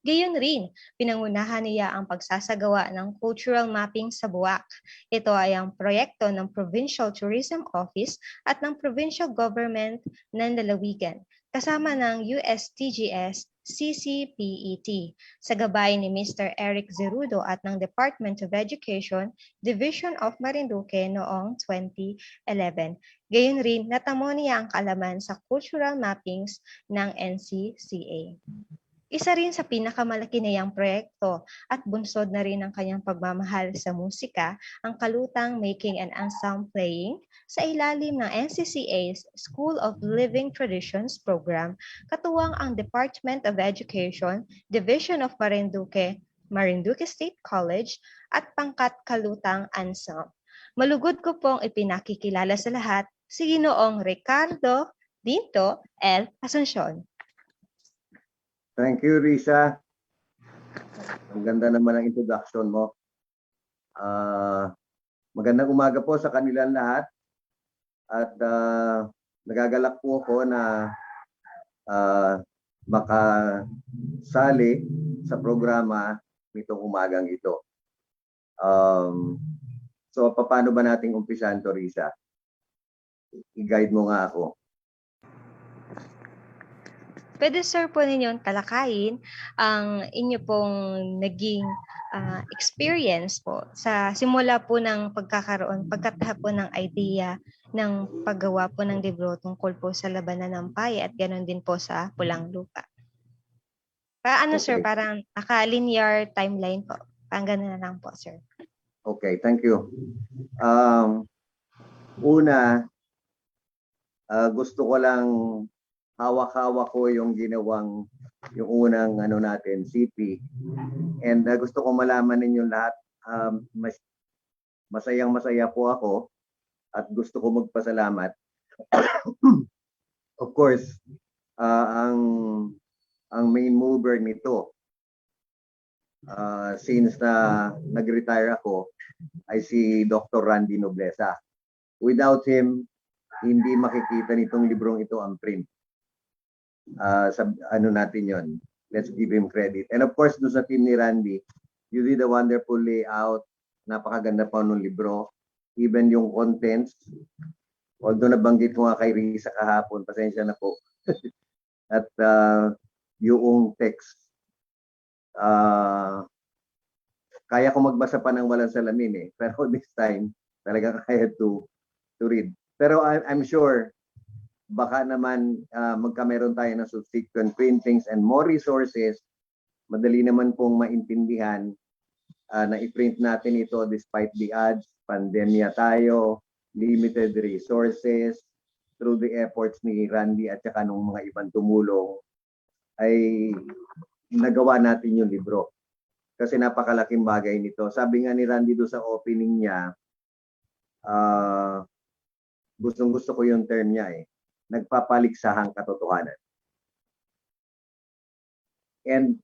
Gayon rin, pinangunahan niya ang pagsasagawa ng cultural mapping sa Buwak. Ito ay ang proyekto ng Provincial Tourism Office at ng Provincial Government ng Lalawigan, kasama ng USTGS CCPET, sa gabay ni Mr. Eric Zerudo at ng Department of Education, Division of Marinduque noong 2011. Gayon rin, natamo niya ang kaalaman sa cultural mappings ng NCCA. Isa rin sa pinakamalaki niyang proyekto at bunsod na rin ng kanyang pagmamahal sa musika ang kalutang Making an Ensemble Playing sa ilalim ng NCCA's School of Living Traditions program, katuwang ang Department of Education, Division of Marinduque, Marinduque State College at Pangkat Kalutang Ensemble. Malugod ko pong ipinakikilala sa lahat si Ginoong Ricardo Dinto L. Asuncion. Thank you, Risa. Ang ganda naman ang introduction mo. Magandang umaga po sa kanilang lahat. At nagagalak po ako na makasali sa programa nitong umagang ito. So, paano ba nating umpisan to, Risa? I-guide mo nga ako. Pwede sir po ninyong talakayin ang inyo pong naging experience po sa simula po ng pagkataha po ng idea ng paggawa po ng libro tungkol po sa labanan ng PAE at ganoon din po sa Pulang Lupa. Paano sir, Okay. parang naka-linear timeline po. Parang gano'n na lang po sir. Okay, thank you. Una, gusto ko lang hawak-hawak ko yung ginawang yung unang natin, CP. And gusto ko malaman ninyo lahat, masayang-masaya po ako at gusto ko magpasalamat. Of course, ang main mover nito, since na nag-retire ako, ay si Dr. Randy Nobleza. Without him, hindi makikita nitong librong ito ang print. Natin yon. Let's give him credit. And of course, doon sa team ni Randy, you did a wonderful layout. Napakaganda pa ng libro. Even yung contents. Although nabanggit ko nga kay Risa kahapon, pasensya na po. At yung text. Kaya ko magbasa pa ng walang salamin Pero this time, talagang I had to read. Pero I'm sure, baka naman magkameron tayo ng subsequent printings and more resources, madali naman pong maintindihan na i-print natin ito despite the odds, pandemya tayo, limited resources, through the efforts ni Randy at saka nung mga ibang tumulong, ay nagawa natin yung libro. Kasi napakalaking bagay nito. Sabi nga ni Randy doon sa opening niya, gustong-gusto ko yung term niya nagpapaliksahang katotohanan. And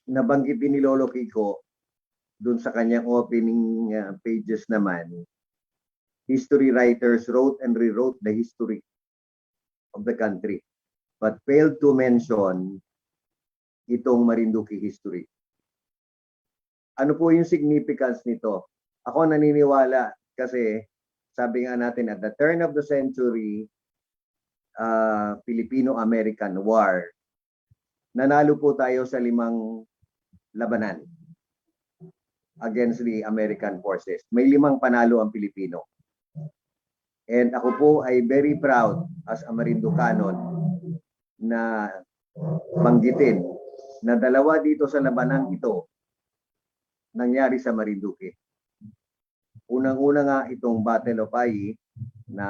nabanggit din ni Lolo Kiko dun sa kanyang opening pages naman, history writers wrote and rewrote the history of the country but failed to mention itong Marinduque history. Ano po yung significance nito? Ako naniniwala kasi sabi nga natin, at the turn of the century, Filipino-American War, nanalo po tayo sa 5 labanan against the American forces. May 5 panalo ang Pilipino. And ako po ay very proud as a Marinducanon na banggitin na dalawa dito sa labanang ito nangyari sa Marinduque. Unang-una nga itong Battle of Ai na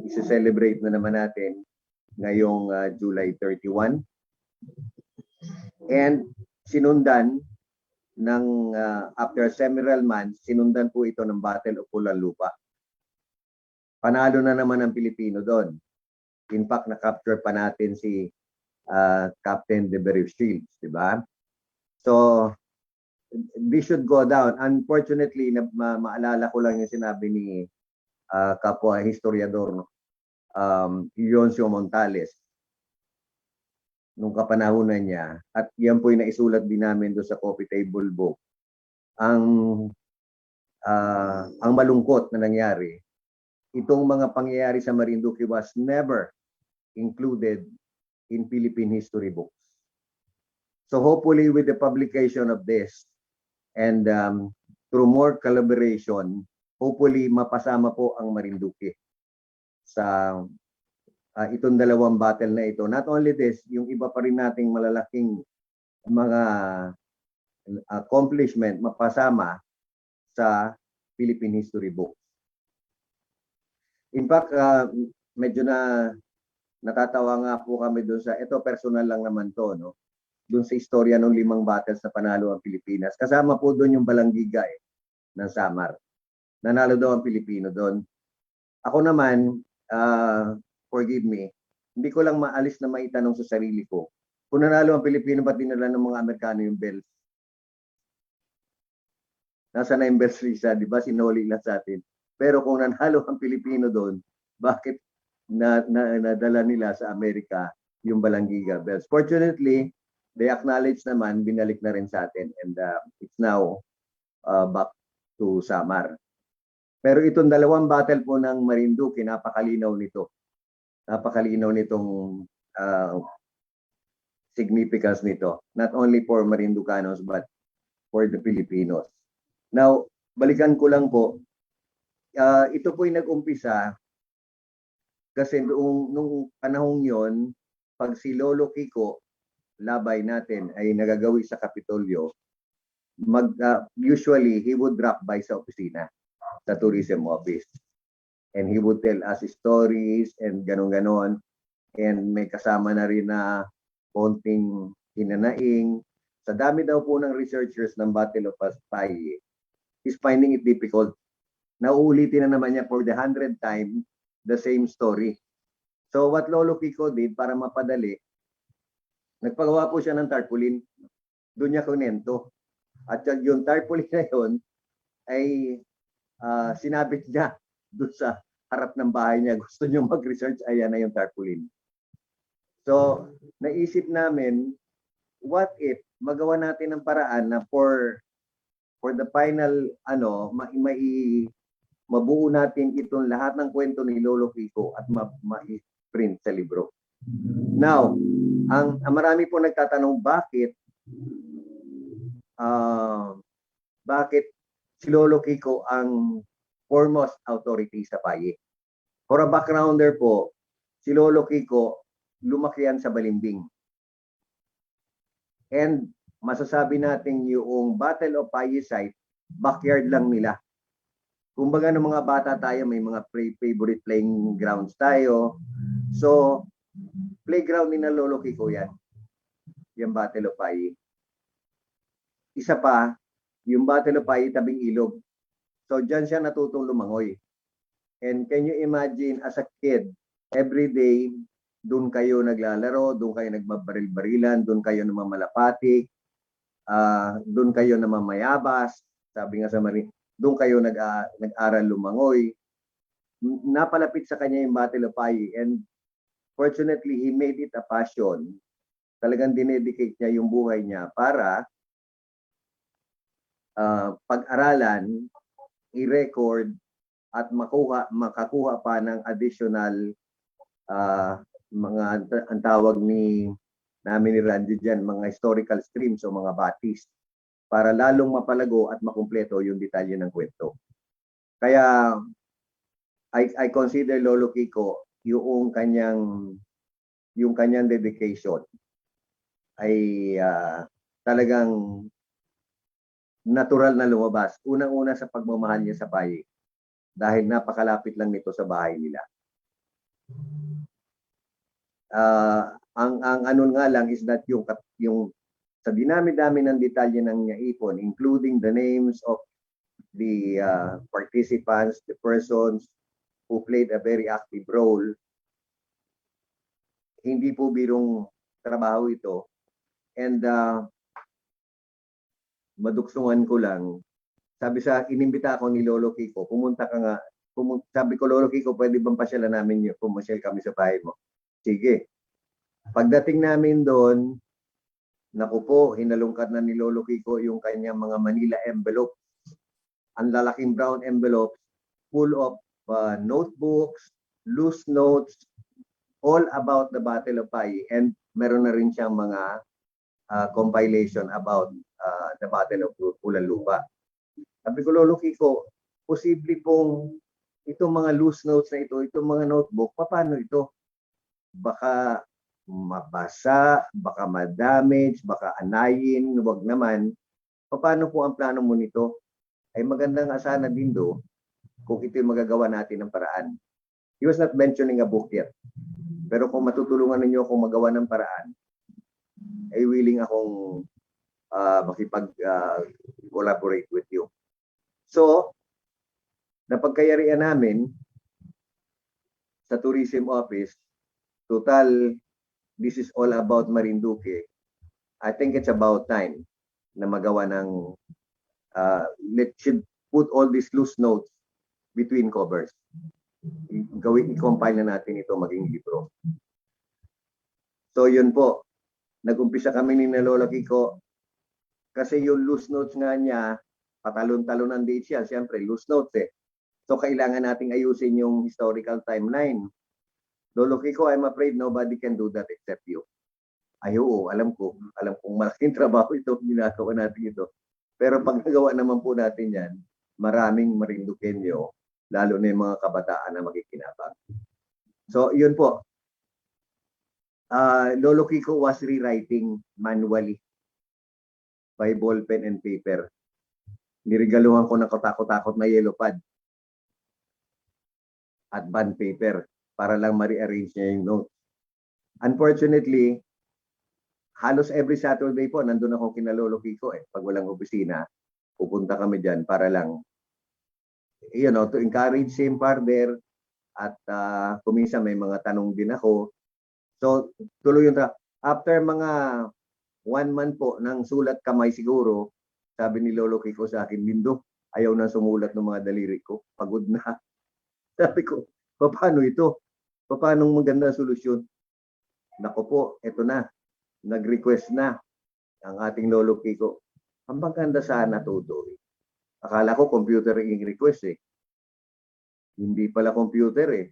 isi-celebrate na naman natin ngayong July 31. And sinundan ng after several months, sinundan po ito ng Battle of Pulanlupa. Panalo na naman ang Pilipino doon. In fact, na-capture pa natin si Captain De Shields, di ba? So, this should go down. Unfortunately, maalala ko lang yung sinabi ni kapwa historiador Leoncio Montales nung kapanahunan niya, at yan po yung naisulat din namin doon sa coffee table book. Ang malungkot na nangyari, itong mga pangyayari sa Marinduque was never included in Philippine history books. So hopefully with the publication of this and through more collaboration, hopefully mapasama po ang Marinduque sa itong dalawang battle na ito. Not only this, yung iba pa rin nating malalaking mga accomplishment mapasama sa Philippine history book. In fact, medyo natatawa nga po kami doon sa, ito personal lang naman to, no? Doon sa istorya ng 5 battles na panalo ang Pilipinas. Kasama po doon yung Balanggiga ng Samar. Nanalo daw ang Pilipino doon. Ako naman, forgive me, hindi ko lang maalis na maitanong sa sarili ko, kung nanalo ang Pilipino, ba't dinala ng mga Amerikano yung bells? Nasa na yung bells, Risa, di ba? Sinuli lang sa atin. Pero kung nanalo ang Pilipino doon, bakit nadala nila sa Amerika yung Balanggiga bells? Fortunately, they acknowledge naman, binalik na rin sa atin, and it's now back to Samar. Pero itong dalawang battle po ng Marinduque, napakalinaw nito. Napakalinaw nitong significance nito. Not only for Marinducanos, but for the Filipinos. Now, balikan ko lang po. Ito po yung nag-umpisa kasi nung panahong yon, pag si Lolo Kiko, labay natin, ay nagagawi sa Kapitolyo, usually he would drop by sa opisina, sa tourism office. And he would tell us stories and ganon-ganon. And may kasama na rin na konting hinanaing. Sa dami daw po ng researchers ng Battle of Pasay, he's finding it difficult. Nauulitin na naman niya for the 100th time the same story. So what Lolo Kiko did para mapadali, nagpagawa po siya ng tarpaulin. Doon niya kunento. At yung tarpaulin na yun ay sinabit niya doon sa harap ng bahay niya. Gusto niyo mag-research, ayan na yung tarpaulin. So, naisip namin, what if magawa natin ng paraan na for the final, mabuo natin itong lahat ng kwento ni Lolo Kiko at ma-print sa libro. Now, ang marami po nagtatanong bakit si Lolo Kiko ang foremost authority sa Paye. For a backgrounder po, si Lolo Kiko, lumaki yan sa Balimbing. And masasabi natin yung Battle of Paye site, backyard lang nila. Kumbaga ng mga bata tayo, may mga favorite playing grounds tayo. So, playground ni na Lolo Kiko yan. Yung Battle of Paye. Isa pa, yung Battle of Paye tabing ilog. So, dyan siya natutong lumangoy. And can you imagine, as a kid, every day, doon kayo naglalaro, doon kayo nagbabaril-barilan, doon kayo namamalapatik, doon kayo namamayabas, sabi nga sa Marie, doon kayo nag-aral lumangoy. Napalapit sa kanya yung Battle of Paye, and fortunately, he made it a passion. Talagang dinedicate niya yung buhay niya para pag-aralan, i-record at makakuha pa ng additional ang tawag namin ni Randy dyan, mga historical streams o mga batis para lalong mapalago at makumpleto yung detalye ng kwento. Kaya I consider Lolo Kiko yung kanyang dedication ay talagang natural na lumabas. Unang-una sa pagmamahal niya sa paye dahil napakalapit lang nito sa bahay nila. Ang ano nga lang is that yung sa dinami-dami ng detalye ng naipon, including the names of the participants, the persons who played a very active role, hindi po birong trabaho ito. And maduksungan ko lang, inimbita ako ni Lolo Kiko, pumunta ka nga, sabi ko, Lolo Kiko, pwede bang pasyalan namin yun? Pumasyal kami sa bahay mo. Sige. Pagdating namin doon, naku po, hinalungkat na ni Lolo Kiko yung kanyang mga Manila envelope. Ang lalaking brown envelope, full of notebooks, loose notes, all about the Battle of Pai. And meron na rin siyang mga compilation about the Battle of Pulanlupa. Sabi ko, Lolo Kiko, posible pong itong mga loose notes na ito, itong mga notebook, paano ito? Baka mabasa, baka ma-damage, baka anayin, wag naman. Paano po ang plano mo nito? Ay maganda nga sana din do kung ito'y magagawa natin ng paraan. He was not mentioning a book yet. Pero kung matutulungan ninyo akong magawa ng paraan, ay willing akong makipag-collaborate with you. So, napagkayarian namin sa tourism office, total, this is all about Marinduque. I think it's about time na magawa ng, should put all these loose notes between covers. I-compile na natin ito maging libro. So yun po, nag-umpisa kami ni Lola Kiko kasi yung loose notes nga niya, patalon-talon ang dates yan, siyempre loose notes eh. So kailangan nating ayusin yung historical timeline. Lolo Kiko, I'm afraid nobody can do that except you. Ay oo, alam kong malaking trabaho ito, ginagawa natin ito. Pero pag nagawa naman po natin yan, maraming Marinduqueño, lalo na yung mga kabataan na makikinabang. So yun po, Lolo Kiko was rewriting manually by ball pen and paper. Niregaluhan ko ng katakot-takot na yellow pad at bond paper para lang ma-rearrange niya yung notes. Unfortunately, halos every Saturday po, nandun ako kina Lolo Kiko eh. Pag walang opisina, pupunta kami dyan para lang, to encourage him further at kuminsan may mga tanong din ako. So, tuloy yung after mga 1 month po ng sulat kamay siguro, sabi ni Lolo Kiko sa akin, Lindo, ayaw na sumulat ng mga daliri ko. Pagod na. Sabi ko, paano ito? Paano magandang solusyon? Nako po, eto na. Nag-request na ang ating Lolo Kiko. Ang maganda sana Tutoy. Akala ko computer yung request eh. Hindi pala computer eh.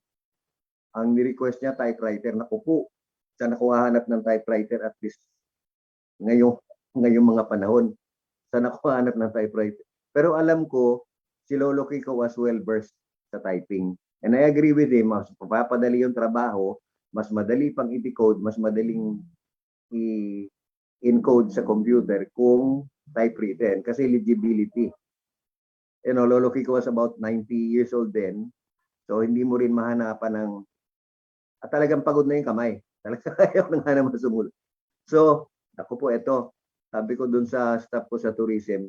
Ang ni-request niya typewriter. Nako po, saan ako hahanap ng typewriter at least ngayong mga panahon. Saan ako hahanap ng typewriter? Pero alam ko, si Lolo Kiko was well versed sa typing. And I agree with him, mas papadali yung trabaho, mas madali pang i-decode, mas madaling i-encode sa computer kung typewritten kasi legibility. Lolo Kiko was about 90 years old then. So hindi mo rin mahanapan ng talagang pagod na yung kamay. Talagang ayaw na nga naman sumulat. So, ako po ito. Sabi ko dun sa staff ko sa tourism,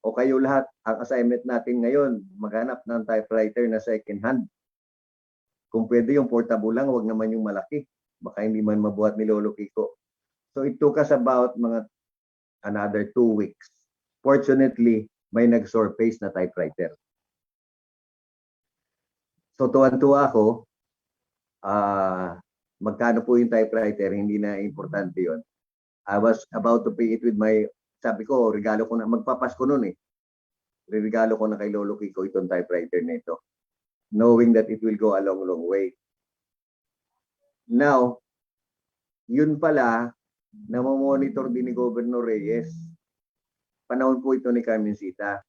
o kayo lahat, ang assignment natin ngayon, maghanap ng typewriter na second hand. Kung pwede yung portable lang, wag naman yung malaki. Baka hindi man mabuhat ni Lolo Kiko. So it took us about another 2 weeks. Fortunately, may nag-surface na typewriter. So tuwan-tuwa ako, magkano po yung typewriter, hindi na importante yon. I was about to pay it with sabi ko, regalo ko na, magpapasko nun eh. Regalo ko na kay Lolo Kiko itong typewriter na ito. Knowing that it will go a long, long way. Now, yun pala, namomonitor din ni Governor Reyes. Panahon po ito ni Carmencita.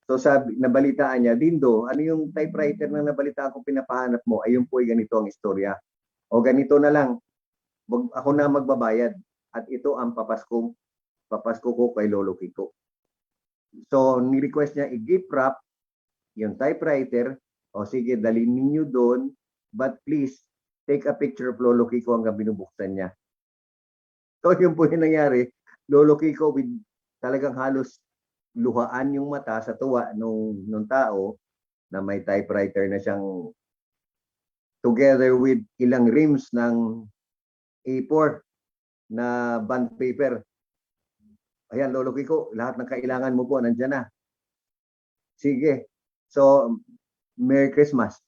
So sabi, nabalitaan niya, Dindo, ano yung typewriter na nabalitaan ko pinapahanap mo? Ayun po ay ganito ang istorya. O ganito na lang, ako na magbabayad. At ito ang papasko ko kay Lolo Kiko. So, ni-request niya i-gift wrap yung typewriter. O sige, dalhin ninyo doon. But please, take a picture of Lolo Kiko hanggang binubuksan niya. So, yun po yung nangyari. Lolo Kiko with talagang halos luhaan yung mata sa tuwa nung tao na may typewriter na siyang together with ilang reams ng A4 na bond paper. Ayan, Lolo Kiko, lahat ng kailangan mo po nandiyan na. Sige. So, Merry Christmas.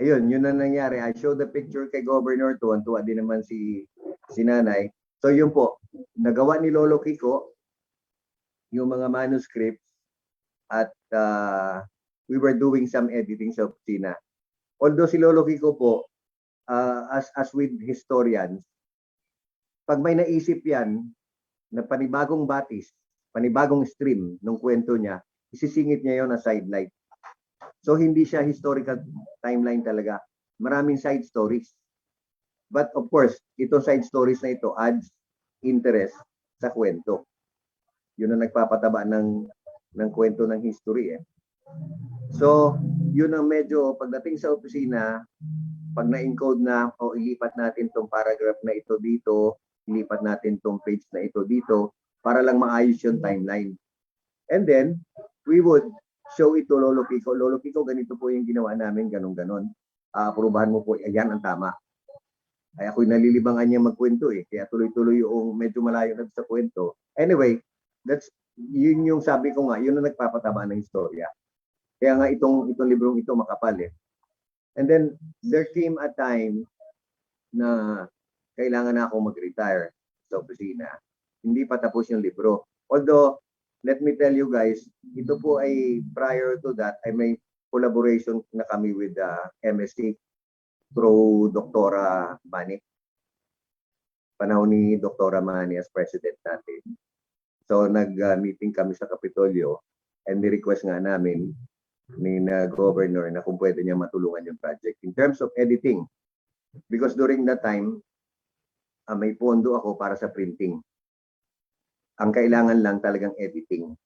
Ayun, yun ang nangyari. I showed the picture kay Governor, tuwan-tuwa din naman si nanay. So yun po, nagawa ni Lolo Kiko yung mga manuscripts at we were doing some editing sa opisina. Although si Lolo Kiko po, as with historians, pag may naisip yan na panibagong batis, panibagong stream ng kwento niya, isisingit niya yon na sidelight. So hindi siya historical timeline talaga. Maraming side stories. But of course, itong side stories na ito adds interest sa kwento. Yun ang nagpapataba ng kwento ng history. So, yun ang medyo pagdating sa opisina, pag na-encode na, o ilipat natin tong paragraph na ito dito, ilipat natin tong page na ito dito, para lang maayos yung timeline. And then, we would show it to Lolo Kiko. Lolo Kiko, ganito po yung ginawa namin, ganun-ganon. Aprubahan mo po, ayan ang tama. Ay ako'y nalilibangan niya magkwento kaya tuloy-tuloy yung medyo malayo na sa kwento. Anyway, yun yung sabi ko nga, yun ang nagpapataba ng istorya. Kaya nga itong librong ito makapal And then, there came a time na kailangan na ako mag-retire sa opisina. Hindi pa tapos yung libro. Although, let me tell you guys, ito po ay prior to that, ay may collaboration na kami with MSC through Dr. Mani. Panahon ni Dr. Mani as president natin. So, nag-meeting kami sa Kapitolyo and ni-request nga namin ni governor na kung pwede niya matulungan yung project. In terms of editing, because during that time, may pondo ako para sa printing. Ang kailangan lang talagang editing.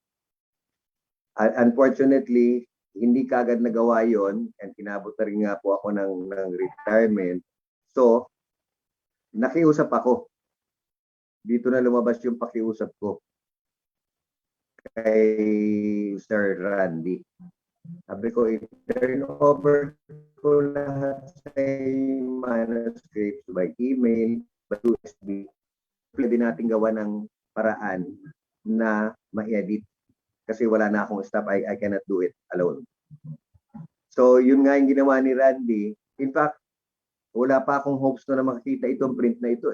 Unfortunately, hindi kagad nagawa yon and kinabot na rin nga po ako ng retirement. So, nakiusap ako. Dito na lumabas yung pakiusap ko kay Sir Randy. Sabi ko, i-turn over ko lahat sa manuscripts by email, by USB. Pwede natin gawa ng paraan na ma-edit. Kasi wala na akong staff, I cannot do it alone. So, yun nga yung ginawa ni Randy. In fact, wala pa akong hopes na makikita itong print na ito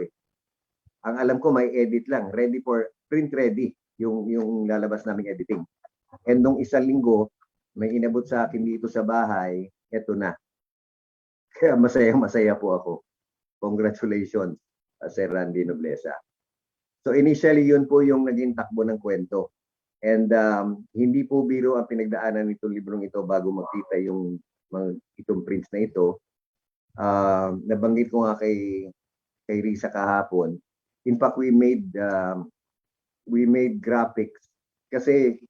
Ang alam ko, may edit lang. Ready for, print ready, yung lalabas naming editing. And nung isang linggo, may inabot sa akin dito sa bahay, eto na. Kaya masaya po ako. Congratulations, Sir Randy Nobleza. So initially, yun po yung naging takbo ng kwento. And hindi po biro ang pinagdaanan nitong librong ito bago makita yung itong prints na ito. Nabanggit ko nga kay Risa kahapon. In fact, we made graphics kasi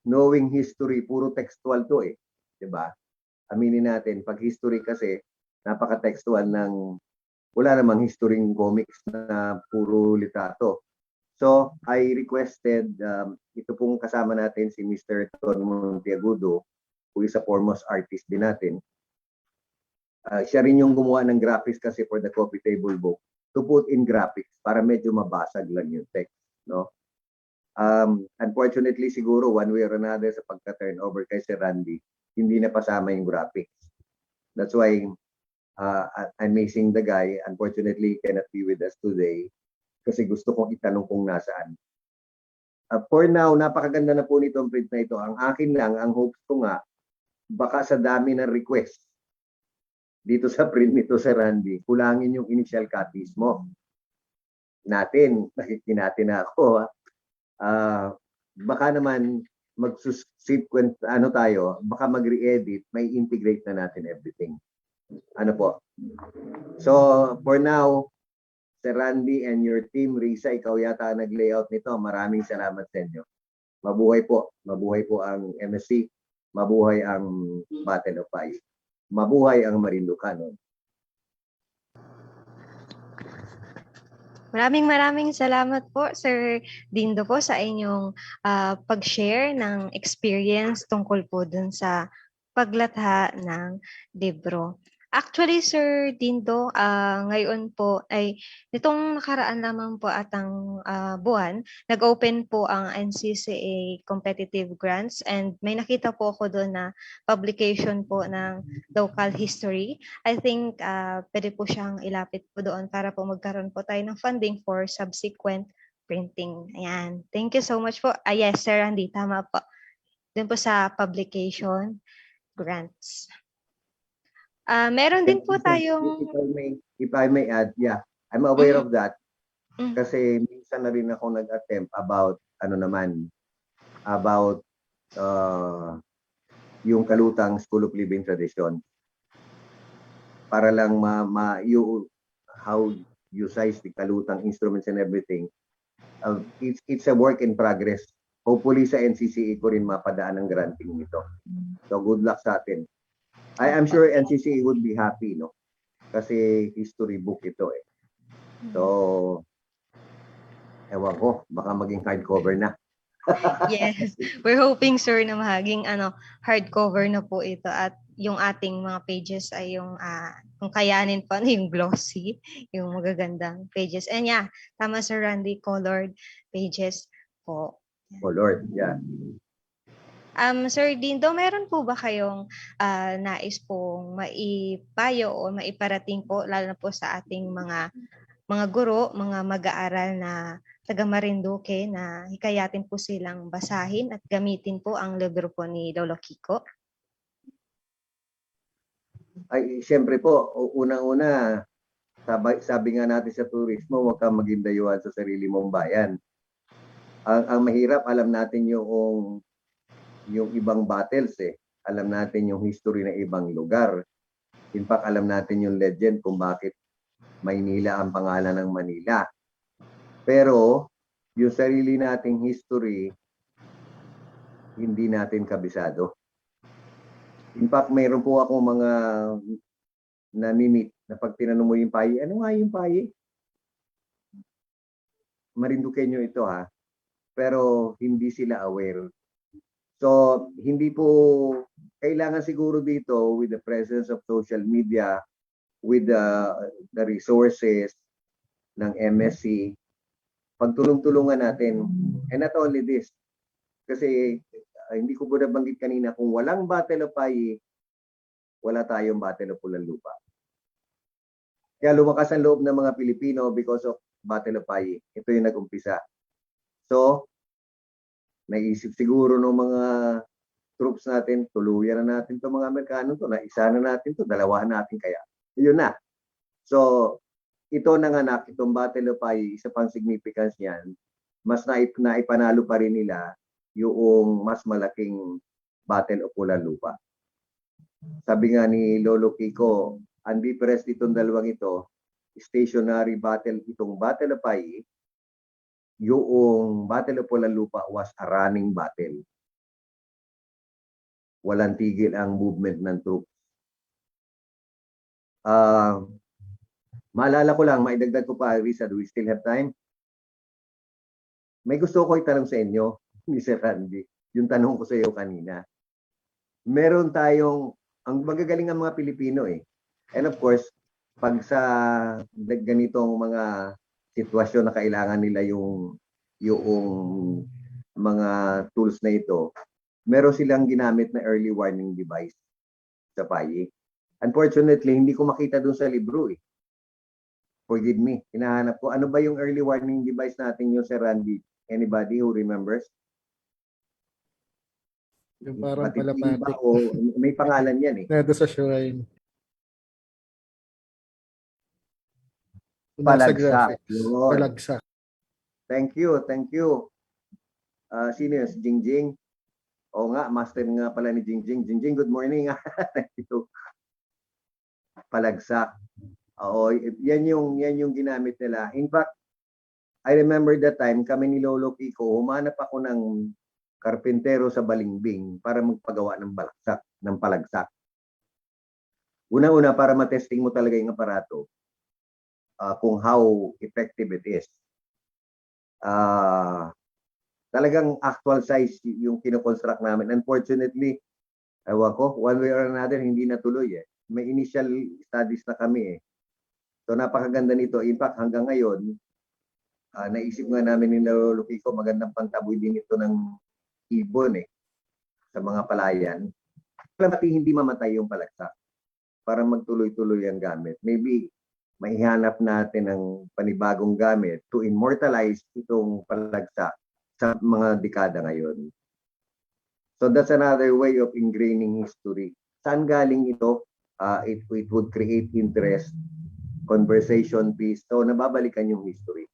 knowing history, puro textual to diba? Aminin natin, pag history kasi napaka-textual wala namang history comics na puro litrato. So, I requested, ito pong kasama natin si Mr. Ton Monteagudo, who is a foremost artist din natin. Siya rin yung gumawa ng graphics kasi for the coffee table book to put in graphics para medyo mabasag lang yung text. No? Unfortunately, siguro one way or another sa pagka-turnover kay Sir Randy, hindi na pasama yung graphics. That's why I'm missing the guy. Unfortunately, he cannot be with us today kasi gusto kong itanong kung nasaan. For now, napakaganda na po nitong print na ito. Ang akin lang, ang hopes ko nga, baka sa dami ng request dito sa print nito, Sir Randy, kulangin yung initial copies mo. Natin, nakikinati na ako. Baka naman mag-sequence, ano tayo, baka mag-re-edit, may integrate na natin everything. Ano po? So, for now, Sir Randy and your team, Risa, ikaw yata nag-layout nito. Maraming salamat sa inyo. Mabuhay po. Mabuhay po ang MSC. Mabuhay ang Battle of Fire. Mabuhay ang Marinducanon. Maraming salamat po, Sir Dindo po, sa inyong pag-share ng experience tungkol po dun sa paglatha ng libro. Actually, Sir Dindo, ngayon po ay nitong nakaraan lamang po atang buwan, nag-open po ang NCCA competitive grants and may nakita po ako doon na publication po ng local history. I think pwede po siyang ilapit po doon para po magkaroon po tayo ng funding for subsequent printing. Ayan. Thank you so much po. Yes, Sir Randy, tama po. Doon po sa publication grants. Meron din po tayong... If I may add, yeah, I'm aware of that. Mm. Kasi minsan na rin ako nag-attempt about, about yung Kalutang School of Living Tradition. Para lang how you size the Kalutang instruments and everything. It's a work in progress. Hopefully sa NCCA ko rin mapadaan ang granting nito. So good luck sa atin. I'm sure NCCA would be happy, no? Kasi history book ito eh. So, ewan ko, baka maging hardcover na. Yes, we're hoping, sir, na maging hardcover na po ito at yung ating mga pages ay yung kung kayanin pa yung glossy, yung magagandang pages. And yeah, tama, Sir Randy, colored pages po. Oh Lord, yeah. Sir Dindo, meron po ba kayong nais pong maipayo o maiparating po, lalo na po sa ating mga guro, mga mag-aaral na taga Marinduque na hikayatin po silang basahin at gamitin po ang libro po ni Lolo Kiko? Ay, siyempre po, unang-una, sabi nga natin sa turismo, huwag kang maging dayuhan sa sarili mong bayan. Ang mahirap, alam natin yung ibang battles eh. Alam natin yung history ng ibang lugar. In fact, alam natin yung legend kung bakit Maynila ang pangalan ng Manila. Pero yung sarili nating history, hindi natin kabisado. In fact, mayroon po ako mga nami-meet na pag tinanong mo yung payi, ano nga yung payi? Marinduqueño ito ha. Pero hindi sila aware. So, hindi po kailangan siguro dito with the presence of social media, with the resources ng MSC, pagtulong-tulungan natin. And not only this, kasi hindi ko po nabanggit kanina, kung walang Battle of Payi, wala tayong Battle of Pulanlupa. Kaya lumakas ang loob ng mga Pilipino because of Battle of Payi. Ito yung nag-umpisa. So, naisip siguro ng mga troops natin, tuluyan na natin itong mga Amerikano to, naisa na natin to, dalawahan natin kaya. Yun na. So, ito nanganak, itong Battle of Payi, isa pang significance niyan, mas naipanalo pa rin nila yung mas malaking Battle of Pulanlupa. Sabi nga ni Lolo Kiko, ang difference ditong dalawang ito, stationary battle, itong Battle of Payi, yung Battle of Pulanlupa was a running battle. Walang tigil ang movement ng troops. Maalala ko lang, maidagdag ko pa, Risa, do we still have time? May gusto ko itanong sa inyo, Mr. Randy, yung tanong ko sa iyo kanina. Meron tayong, ang magagaling ang mga Pilipino eh. And of course, pag sa ganitong mga sitwasyon na kailangan nila yung mga tools na ito, meron silang ginamit na early warning device sa Payi. Unfortunately, hindi ko makita dun sa libro eh. Forgive me, hinahanap ko. Ano ba yung early warning device natin yung Sir Randy? Anybody who remembers? Yung parang Matitiba palapatik. o may pangalan yan eh. Nado sa shrine. Nasa Palagsak. graphics. Yun. Palagsak. Thank you, thank you. Sino yun? Si Jingjing? Oo nga, master nga pala ni Jingjing. Jingjing, good morning. Thank you. Palagsak. Oo, yan yung ginamit nila. In fact, I remember that time, kami ni Lolo Kiko, humanap ako ng karpintero sa Balimbing para magpagawa ng palagsak. Una-una, para matesting mo talaga yung aparato, kung how effective it is. Talagang actual size yung kinoconstruct namin. Unfortunately, ewan ko, one way or another, hindi natuloy eh. May initial studies na kami eh. So napakaganda nito. In fact, hanggang ngayon, naisip nga namin ni Lolo Kiko, magandang pangtaboy din ito ng ibon eh, sa mga palayan. Pati hindi mamatay yung palagsak para magtuloy-tuloy ang gamit. Maybe maihanap natin ng panibagong gamit to immortalize itong palagsak sa mga dekada ngayon. So that's another way of ingraining history. Saan galing ito? It would create interest, conversation piece. So nababalikan yung history.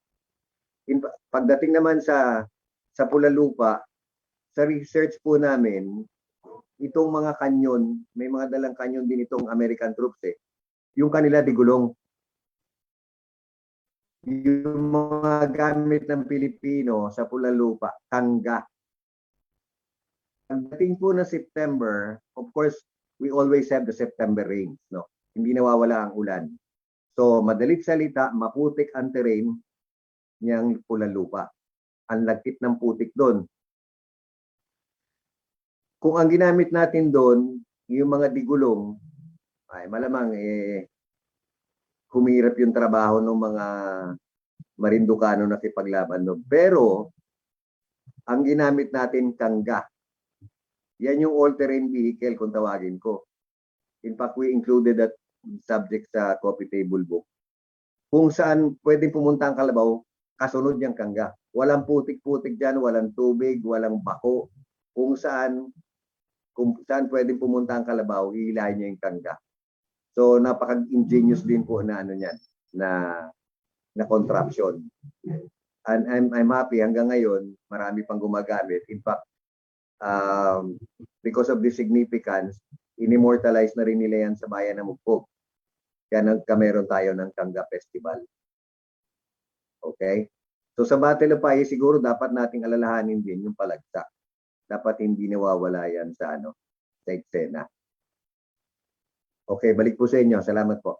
Pagdating naman sa Pulalupa, sa research po namin, itong mga kanyon, may mga dalang kanyon din itong American troops eh. Yung kanila digulong. Yung mga gamit ng Pilipino sa Pulalupa, tangga. Pagdating po na September, of course, we always have the September rains, no? Hindi nawawala ang ulan. So, madalit salita, maputik ang terrain niyang Pulalupa. Ang lagkit ng putik doon. Kung ang ginamit natin doon, yung mga digulong, ay malamang humirap yung trabaho ng mga Marindukano na kipaglaban doon. Pero, ang ginamit natin kangga. Yan yung all-terrain vehicle kung tawagin ko. In fact, we included that subject sa coffee table book. Kung saan pwedeng pumunta ang kalabaw, kasunod niyang kangga. Walang putik-putik dyan, walang tubig, walang bako. Kung saan pwedeng pumunta ang kalabaw, hihilahin niya yung kangga. So, napaka-ingenious din po na ano niyan, na contraption. And I'm happy hanggang ngayon, marami pang gumagamit. In fact, because of the significance, inimmortalize na rin nila yan sa bayan ng Mugpog. Kaya nagkameron tayo ng Kangga Festival. Okay? So sa Battle of Paye, siguro dapat nating alalahanin din yung palagsak. Dapat hindi nawawala yan sa eksena. Okay, balik po sa inyo. Salamat po.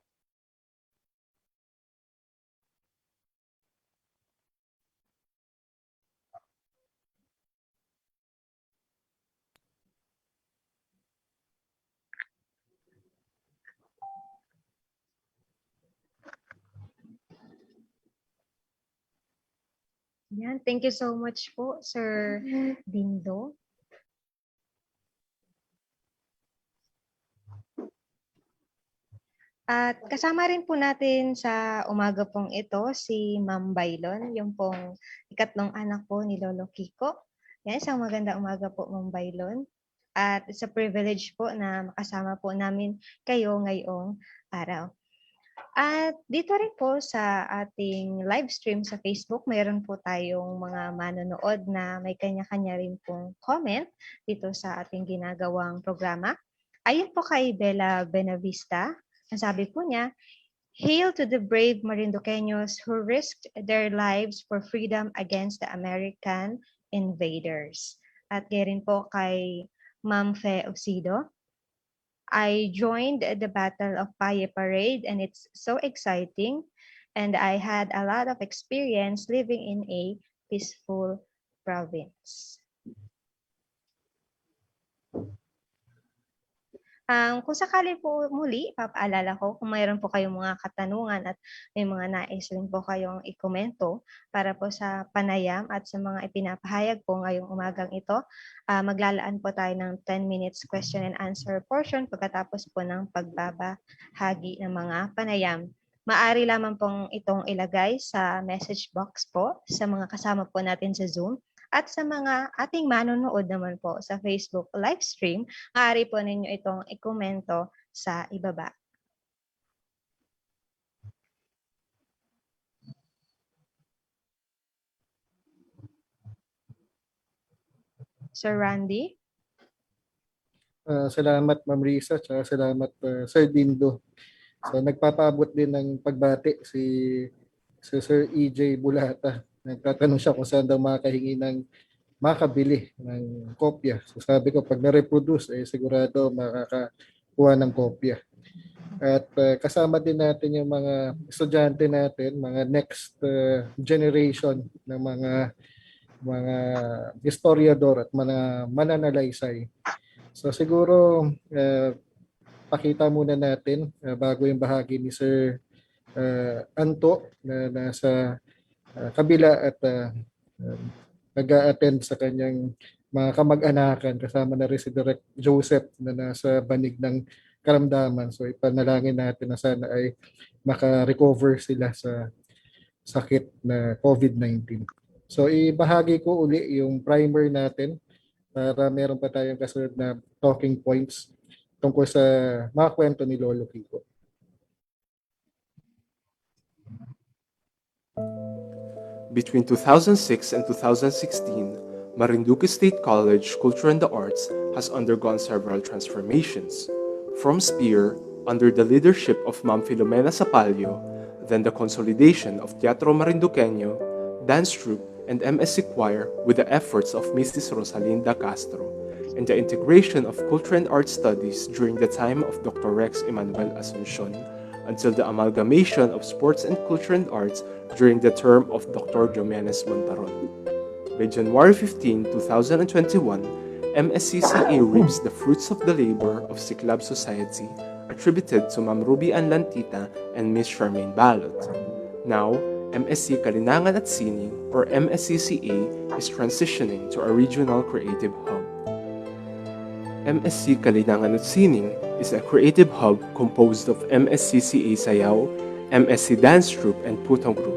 Yan, thank you so much po, Sir Dindo. At kasama rin po natin sa umaga pong ito si Ma'am Bailon, yung pong ikatlong anak po ni Lolo Kiko. Yan, isang maganda umaga po, Ma'am Bailon. At it's a privilege po na makasama po namin kayo ngayong araw. At dito rin po sa ating live stream sa Facebook, mayroon po tayong mga manonood na may kanya-kanya rin pong comment dito sa ating ginagawang programa. Ayon po kay Bella Benavista, ang sabi po niya, "Hail to the brave Marinduqueños who risked their lives for freedom against the American invaders." At gaya rin po kay Ma'am Fe Osido, "I joined the Battle of Paye Parade and it's so exciting, and I had a lot of experience living in a peaceful province." Kung sakali po muli, papaalala ko kung mayroon po kayong mga katanungan at may mga nais rin po kayong ikomento para po sa panayam at sa mga ipinapahayag po ngayong umagang ito, maglalaan po tayo ng 10 minutes question and answer portion pagkatapos po ng pagbabahagi ng mga panayam. Maaari lamang pong itong ilagay sa message box po sa mga kasama po natin sa Zoom. At sa mga ating manonood naman po sa Facebook live stream, maaari po ninyo itong ikomento sa ibaba. Sir Randy? Salamat Ma'am Risa, tsaka salamat Sir Dindo. So nagpapaabot din ng pagbati si Sir EJ Bulata. Nagtatanong siya kung saan daw makahingi ng makabili ng kopya. So sabi ko, pag na-reproduce, sigurado makakakuha ng kopya. At kasama din natin yung mga estudyante natin, mga next generation ng mga historiador at mga mananalaysay. So siguro pakita muna natin bago yung bahagi ni Sir Anto na nasa kabila at nag-a-attend sa kanyang mga kamag-anakan, kasama na rin si Direk Joseph na nasa banig ng karamdaman. So ipanalangin natin na sana ay maka-recover sila sa sakit na COVID-19. So ibahagi ko uli yung primer natin para meron pa tayong kasunod na talking points tungkol sa mga kwento ni Lolo Kiko. Between 2006 and 2016, Marinduque State College Culture and the Arts has undergone several transformations. From Spear, under the leadership of Ma'am Filomena Sapalio, then the consolidation of Teatro Marinduqueño, dance troupe, and MSC choir with the efforts of Mrs. Rosalinda Castro, and the integration of culture and art studies during the time of Dr. Rex Emmanuel Asuncion, until the amalgamation of sports and culture and arts during the term of Dr. Jomenes Montaron. By January 15, 2021, MSCCA reaps the fruits of the labor of Siklab Society attributed to Ma'am Ruby Ann Lantita and Miss Charmaine Balot. Now, MSC Kalinangan at Sining, or MSCCA, is transitioning to a regional creative hub. MSC Kalinangan at Sining is a creative hub composed of MSCCA Sayaw, MSC Dance Troupe, and Putong Group.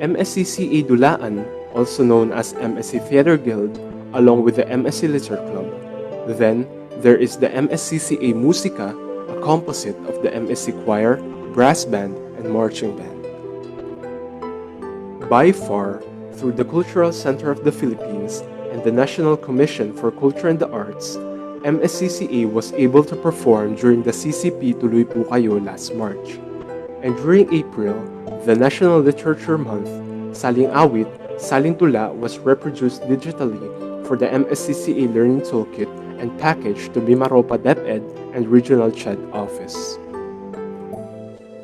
MSCCA Dulaan, also known as MSC Theater Guild, along with the MSC Litter Club. Then, there is the MSCCA Musica, a composite of the MSC Choir, Brass Band, and Marching Band. By far, through the Cultural Center of the Philippines and the National Commission for Culture and the Arts, MSCCA was able to perform during the CCP Tuloy Po Kayo last March. And during April, the National Literature Month, Saling Awit, Saling Tula was reproduced digitally for the MSCCA Learning Toolkit and packaged to Mimaropa DepEd and Regional CHED Office.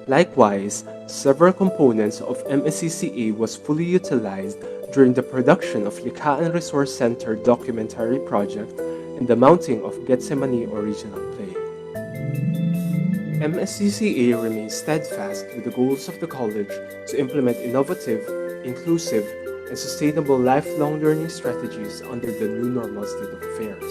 Likewise, several components of MSCCA was fully utilized during the production of Likhaan Resource Center documentary project and the mounting of Getsemani original play. MSCCA remains steadfast with the goals of the college to implement innovative, inclusive, and sustainable lifelong learning strategies under the new normal state of affairs.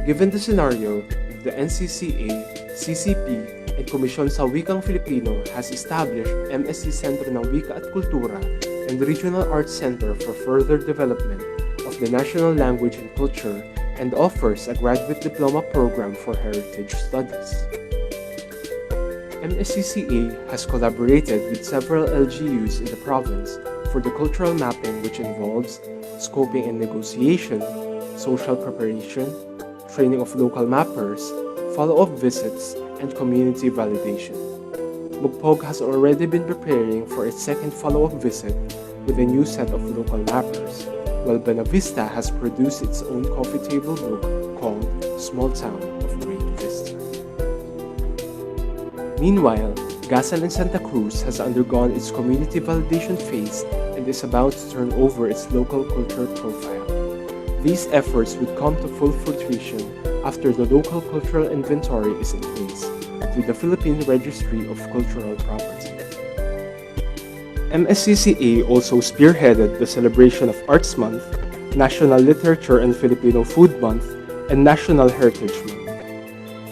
Given the scenario, the NCCA, CCP, and Komisyon sa Wikang Filipino has established MSC Sentro ng Wika at Kultura and Regional Arts Center for further development of the national language and culture and offers a graduate diploma program for heritage studies. MSCCA has collaborated with several LGUs in the province for the cultural mapping, which involves scoping and negotiation, social preparation, training of local mappers, follow-up visits, and community validation. Mugpog has already been preparing for its second follow-up visit with a new set of local mappers, while Benavista has produced its own coffee table book called Small Town of Great Vista. Meanwhile, Gasan in Santa Cruz has undergone its community validation phase and is about to turn over its local culture profile. These efforts would come to full fruition after the local cultural inventory is in place through the Philippine Registry of Cultural Property. MSCCA also spearheaded the celebration of Arts Month, National Literature and Filipino Food Month, and National Heritage Month.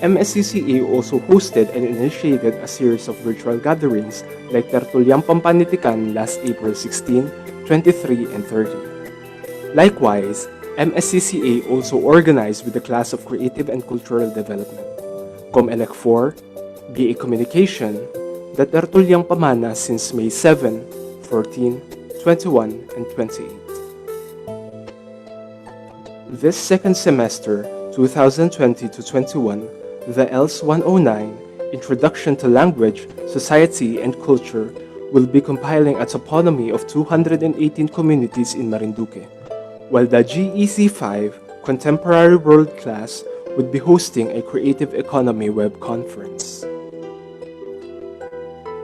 MSCCA also hosted and initiated a series of virtual gatherings like Tertuliang Pampanitikan last April 16, 23, and 30. Likewise, MSCCA also organized with the class of Creative and Cultural Development, COMELEC 4, BA Communication, the Tertuliang Pamana since May 7, 14, 21, and 28. This second semester, 2020 to 21, the ELS 109, Introduction to Language, Society, and Culture, will be compiling a toponymy of 218 communities in Marinduque, while the GEC 5, Contemporary World Class, would be hosting a Creative Economy web conference.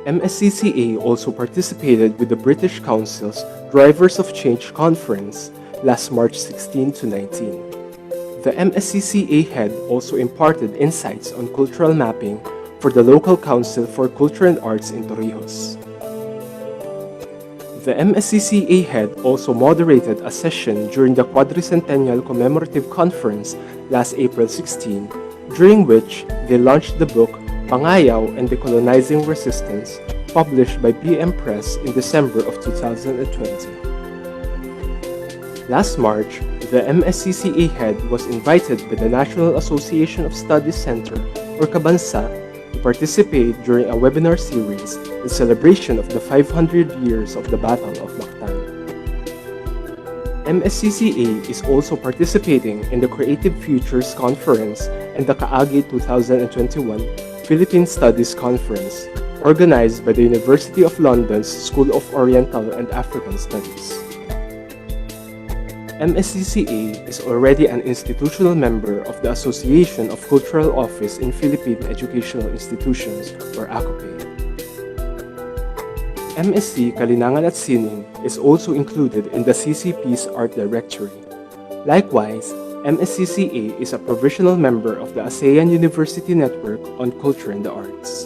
MSCCA also participated with the British Council's Drivers of Change conference last March 16 to 19. The MSCCA head also imparted insights on cultural mapping for the local Council for Culture and Arts in Torrijos. The MSCCA head also moderated a session during the Quadricentennial Commemorative Conference last April 16, during which they launched the book Pangayaw and Decolonizing Resistance, published by PM Press in December of 2020. Last March, the MSCCA head was invited by the National Association of Studies Center, or Kabansa, to participate during a webinar series in celebration of the 500 years of the Battle of Mactan. MSCCA is also participating in the Creative Futures Conference and the Kaagi 2021 Philippine Studies Conference, organized by the University of London's School of Oriental and African Studies. MSCCA is already an institutional member of the Association of Cultural Office in Philippine Educational Institutions, or ACOPE. MSc Kalinangan at Sining is also included in the CCP's Art Directory. Likewise, MSCCA is a provisional member of the ASEAN University Network on Culture and the Arts.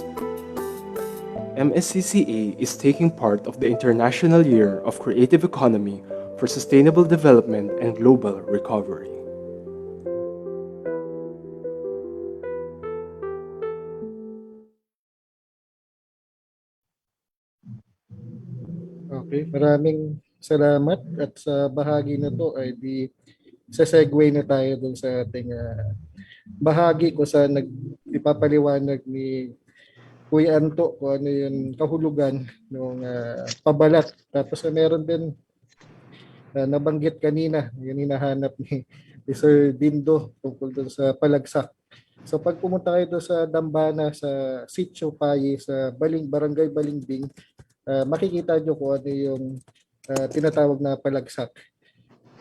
MSCCA is taking part of the International Year of Creative Economy for Sustainable Development and Global Recovery. Okay, maraming salamat at sa bahagi na to ay segue na tayo dun sa ating bahagi kung saan ipapaliwanag ni Kuya Anto kung ano yung kahulugan ng pabalat. Tapos meron din nabanggit kanina, yung hinahanap ni Sir Dindo tungkol dun sa palagsak. So pag pumunta kayo doon sa Dambana, sa Sitio Paye, sa Barangay Balingbing, makikita nyo kung ano yung tinatawag na palagsak.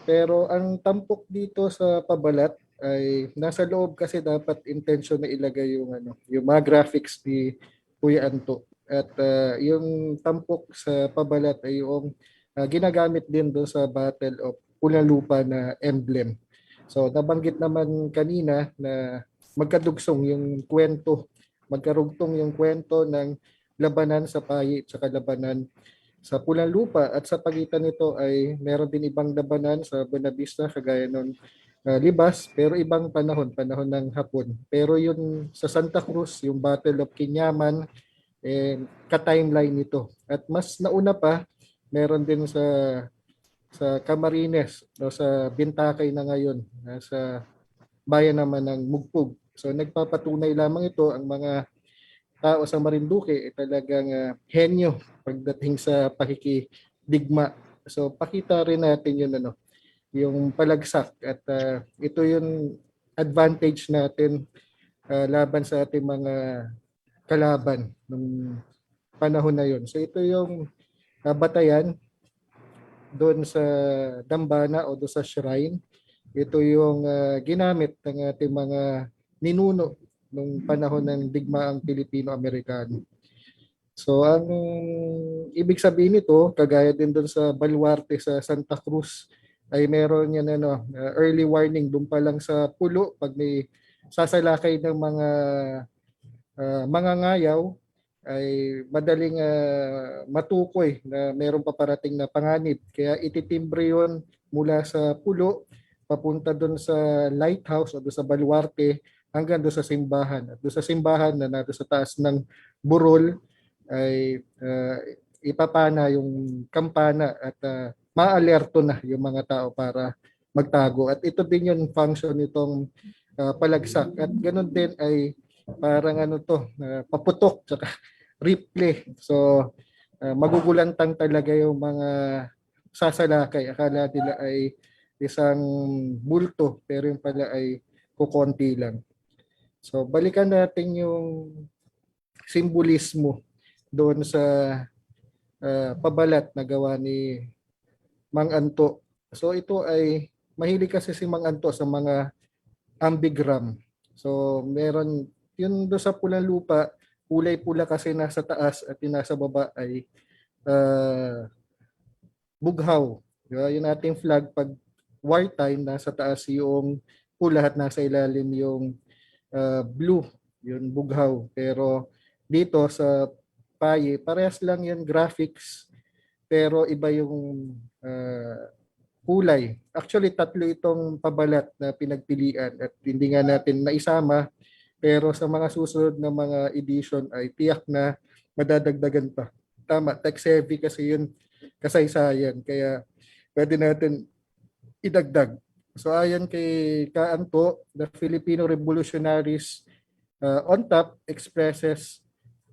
Pero ang tampok dito sa pabalat ay nasa loob kasi dapat intention na ilagay yung mga graphics ni Kuya Anto. At yung tampok sa pabalat ay yung ginagamit din doon sa Battle of Punalupa na emblem. So nabanggit naman kanina na magkarugtong yung kwento ng labanan sa Paye at saka labanan sa Punalupa, at sa pagitan nito ay meron din ibang labanan sa Buenavista kagaya ng Libas, pero ibang panahon ng Hapon. Pero yun sa Santa Cruz, yung Battle of Quinyaman, ka-timeline nito. At mas nauna pa, meron din sa Camarines, sa Bintakay na ngayon, sa bayan naman ng Mugpug. So nagpapatunay lamang ito ang mga tao sa Marinduque talagang henyo pagdating sa pakikidigma. So pakita rin natin yung palagsak, at ito yung advantage natin laban sa ating mga kalaban nung panahon na yun. So ito yung batayan doon sa Dambana o doon sa shrine. Ito yung ginamit ng ating mga ninuno nung panahon ng digmaang Pilipino-Amerikano. So ang ibig sabihin nito, kagaya din doon sa Baluarte sa Santa Cruz, ay meron yan early warning doon pa lang sa pulo pag may sasalakay ng mga ngayaw, ay madaling matukoy na meron paparating na panganib. Kaya ititimbre yun mula sa pulo papunta doon sa lighthouse o doon sa Baluarte hanggang doon sa simbahan. At doon sa simbahan na nado sa taas ng burol ay ipapana yung kampana at maalerto na yung mga tao para magtago. At ito din yung function nitong palagsak. At ganoon din ay parang paputok tsaka replay. So magugulantang talaga yung mga sasalakay. Akala nila ay isang bulto, pero yung pala ay kukonti lang. So balikan natin yung simbolismo doon sa pabalat na gawa ni Mang Anto. So ito ay mahilig kasi si Mang Anto sa mga ambigram. So meron yun do sa pulang lupa, kulay pula kasi nasa taas at yung nasa baba ay bughaw. Diba? Yung ating flag pag wartime nasa taas yung pula at nasa ilalim yung blue, yung bughaw. Pero dito sa paye, parehas lang yung graphics pero iba yung kulay. Actually, tatlo itong pabalat na pinagpilian at hindi nga natin naisama pero sa mga susunod na mga edition ay tiyak na madadagdagan pa. Tama, text-heavy kasi yun kasaysayan kaya pwede natin idagdag. So ayon kay Kaanto, the Filipino revolutionaries on top expresses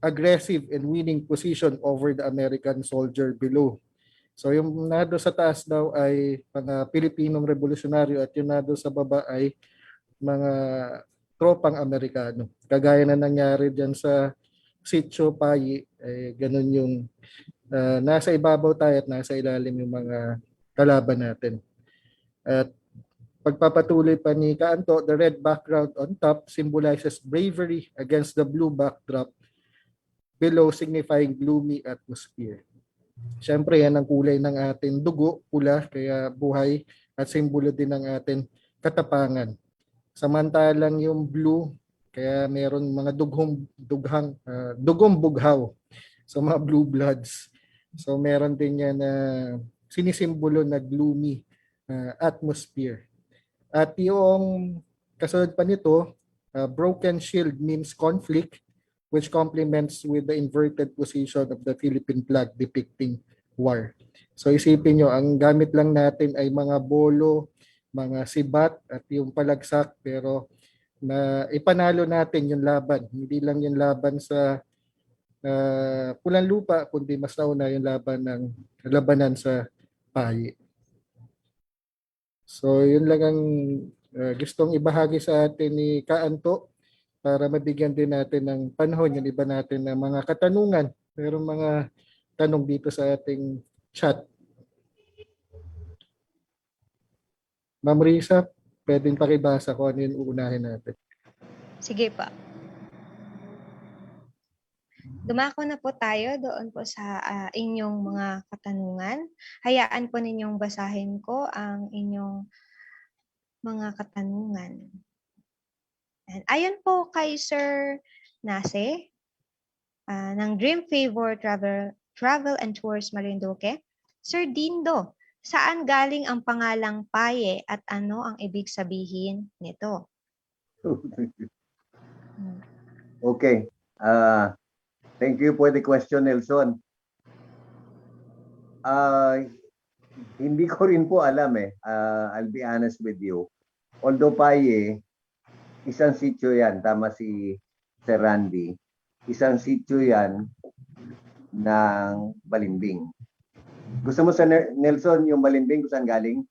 aggressive and winning position over the American soldier below. So yung nado sa taas daw ay mga Pilipinong revolusyonaryo at yung nado sa baba ay mga tropang Amerikano. Kagaya na nangyari dyan sa Sitio Payi, eh, ganun yung nasa ibabaw tayo at nasa ilalim yung mga kalaban natin. At pagpapatuloy pa ni Kaanto, the red background on top symbolizes bravery against the blue backdrop below signifying gloomy atmosphere. Siyempre yan ang kulay ng ating dugo, pula, kaya buhay at simbolo din ng ating katapangan. Samantalang yung blue, kaya meron mga dugong bughaw. So mga blue bloods. So meron din yan na sinisimbolo na gloomy atmosphere. At yung kasunod pa nito, broken shield means conflict, which complements with the inverted position of the Philippine flag depicting war. So isipin nyo, ang gamit lang natin ay mga bolo, mga sibat at yung palagsak pero na ipanalo natin yung laban. Hindi lang yung laban sa pulang lupa kundi mas nauna yung labanan sa payi. So yun lang ang gustong ibahagi sa atin ni Kaanto para mabigyan din natin ng panahon yung iba natin ng mga katanungan. Merong mga tanong dito sa ating chat. Ma'am Risa, pwedeng pakibasa ko ano yung uunahin natin. Sige pa. Dumako na po tayo doon po sa inyong mga katanungan. Hayaan po ninyong basahin ko ang inyong mga katanungan. Ayon po kay Sir Nase ng Dream Favor Travel and Tours Marinduque, Sir Dindo, saan galing ang pangalang Paye at ano ang ibig sabihin nito? Okay. Thank you for the question, Nelson. Hindi ko rin po alam eh. I'll be honest with you. Although Paye, isang sitio yan. Tama si Sir Randy. Isang sitio yan ng Balimbing. Gusto mo sa Nelson, yung Balimbing, kung saan galing?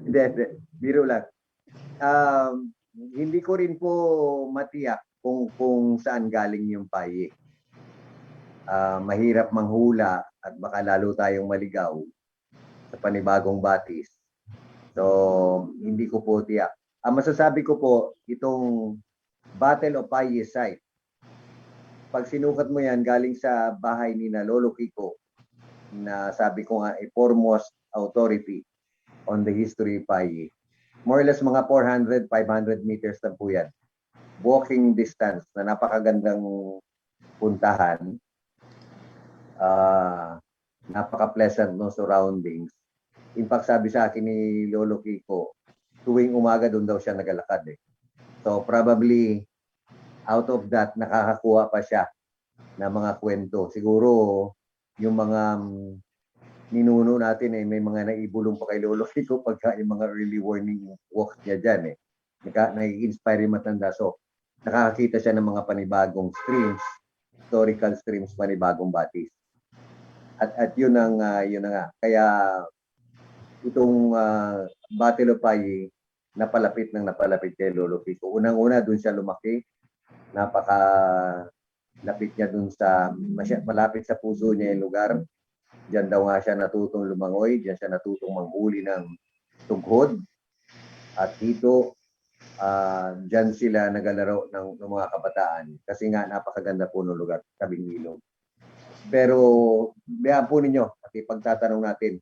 Hindi. Biro lang. Hindi ko rin po matiyak kung saan galing yung Paye. Mahirap manghula at baka lalo tayong maligaw sa panibagong batis. So, hindi ko po tiyak. Ang masasabi ko po, itong Battle of Paye site, pag sinukat mo yan, galing sa bahay ni na Lolo Kiko, na sabi ko nga, a foremost authority on the history of Paye. More or less mga 400, 500 meters na po yan. Walking distance na napakagandang puntahan. Napaka-pleasant no surroundings. In fact, sabi sa akin ni Lolo Kiko, tuwing umaga doon daw siya nagalakad eh. So probably out of that nakakakuha pa siya ng mga kwento. Siguro yung mga ninuno natin eh, may mga naibulong pa kay Lolo Kiko pagka yung mga early warning walks niya dyan eh. Nag-inspire yung matanda. So nakakakita siya ng mga panibagong streams, historical streams, panibagong batis. At yun ang nga. Kaya itong Battle of Paye, napalapit kay Lolo Kiko. Unang-una, doon siya lumaki. Napaka-lapit niya doon malapit sa puso niya yung lugar. Diyan daw nga siya natutong lumangoy, diyan siya natutong manghuli ng tugkod. At dito, diyan sila nagalaro ng mga kabataan. Kasi nga, napakaganda po ng lugar, tabing ilog. Pero, bayaan po ninyo, at ipagtatanong natin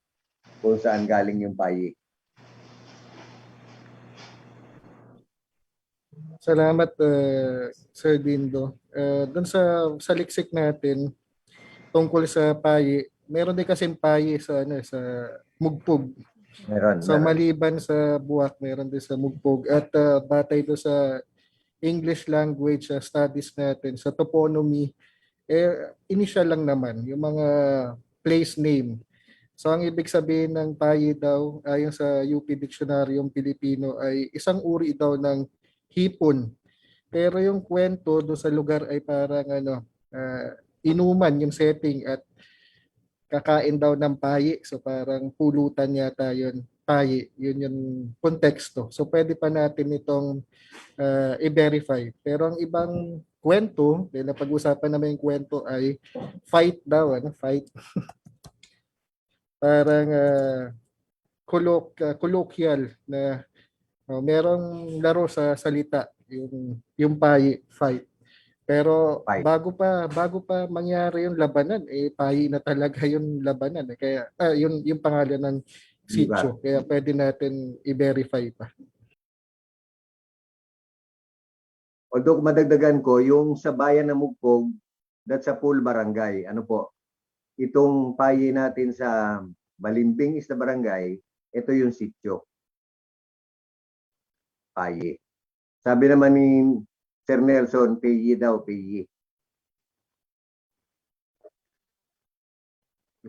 kung saan galing yung payi. Salamat, Sir Dindo. Doon sa liksik natin tungkol sa payi, meron din kasing payi sa Mugpog. So Meron. maliban sa Buwak, meron din sa Mugpog. At batay do sa English language studies natin, sa toponymy, initial lang naman, yung mga place name. So ang ibig sabihin ng payi daw, ayon sa UP Dictionary Pilipino, ay isang uri daw ng hipon. Pero yung kwento do sa lugar ay parang inuman yung setting at kakain daw ng payi. So parang pulutan yata yun, payi. Yun yung konteksto. So pwede pa natin itong i-verify. Pero ang ibang kwento, dahil napag-usapan naman yung kwento ay fight daw, fight. Parang colloquial na merong laro sa salita, yung payi, fight. Pero Fight. bago pa mangyari yung labanan, payi na talaga yung labanan. Kaya yung pangalan ng sitio. Kaya pwede natin i-verify pa. Although madagdagan ko, yung sa bayan ng Mugpog, that's sa Pool Barangay. Ano po? Itong payi natin sa Balimbing is na barangay, ito yung sitio. Payi. Sabi naman ni Sir Nelson, payi daw, payi.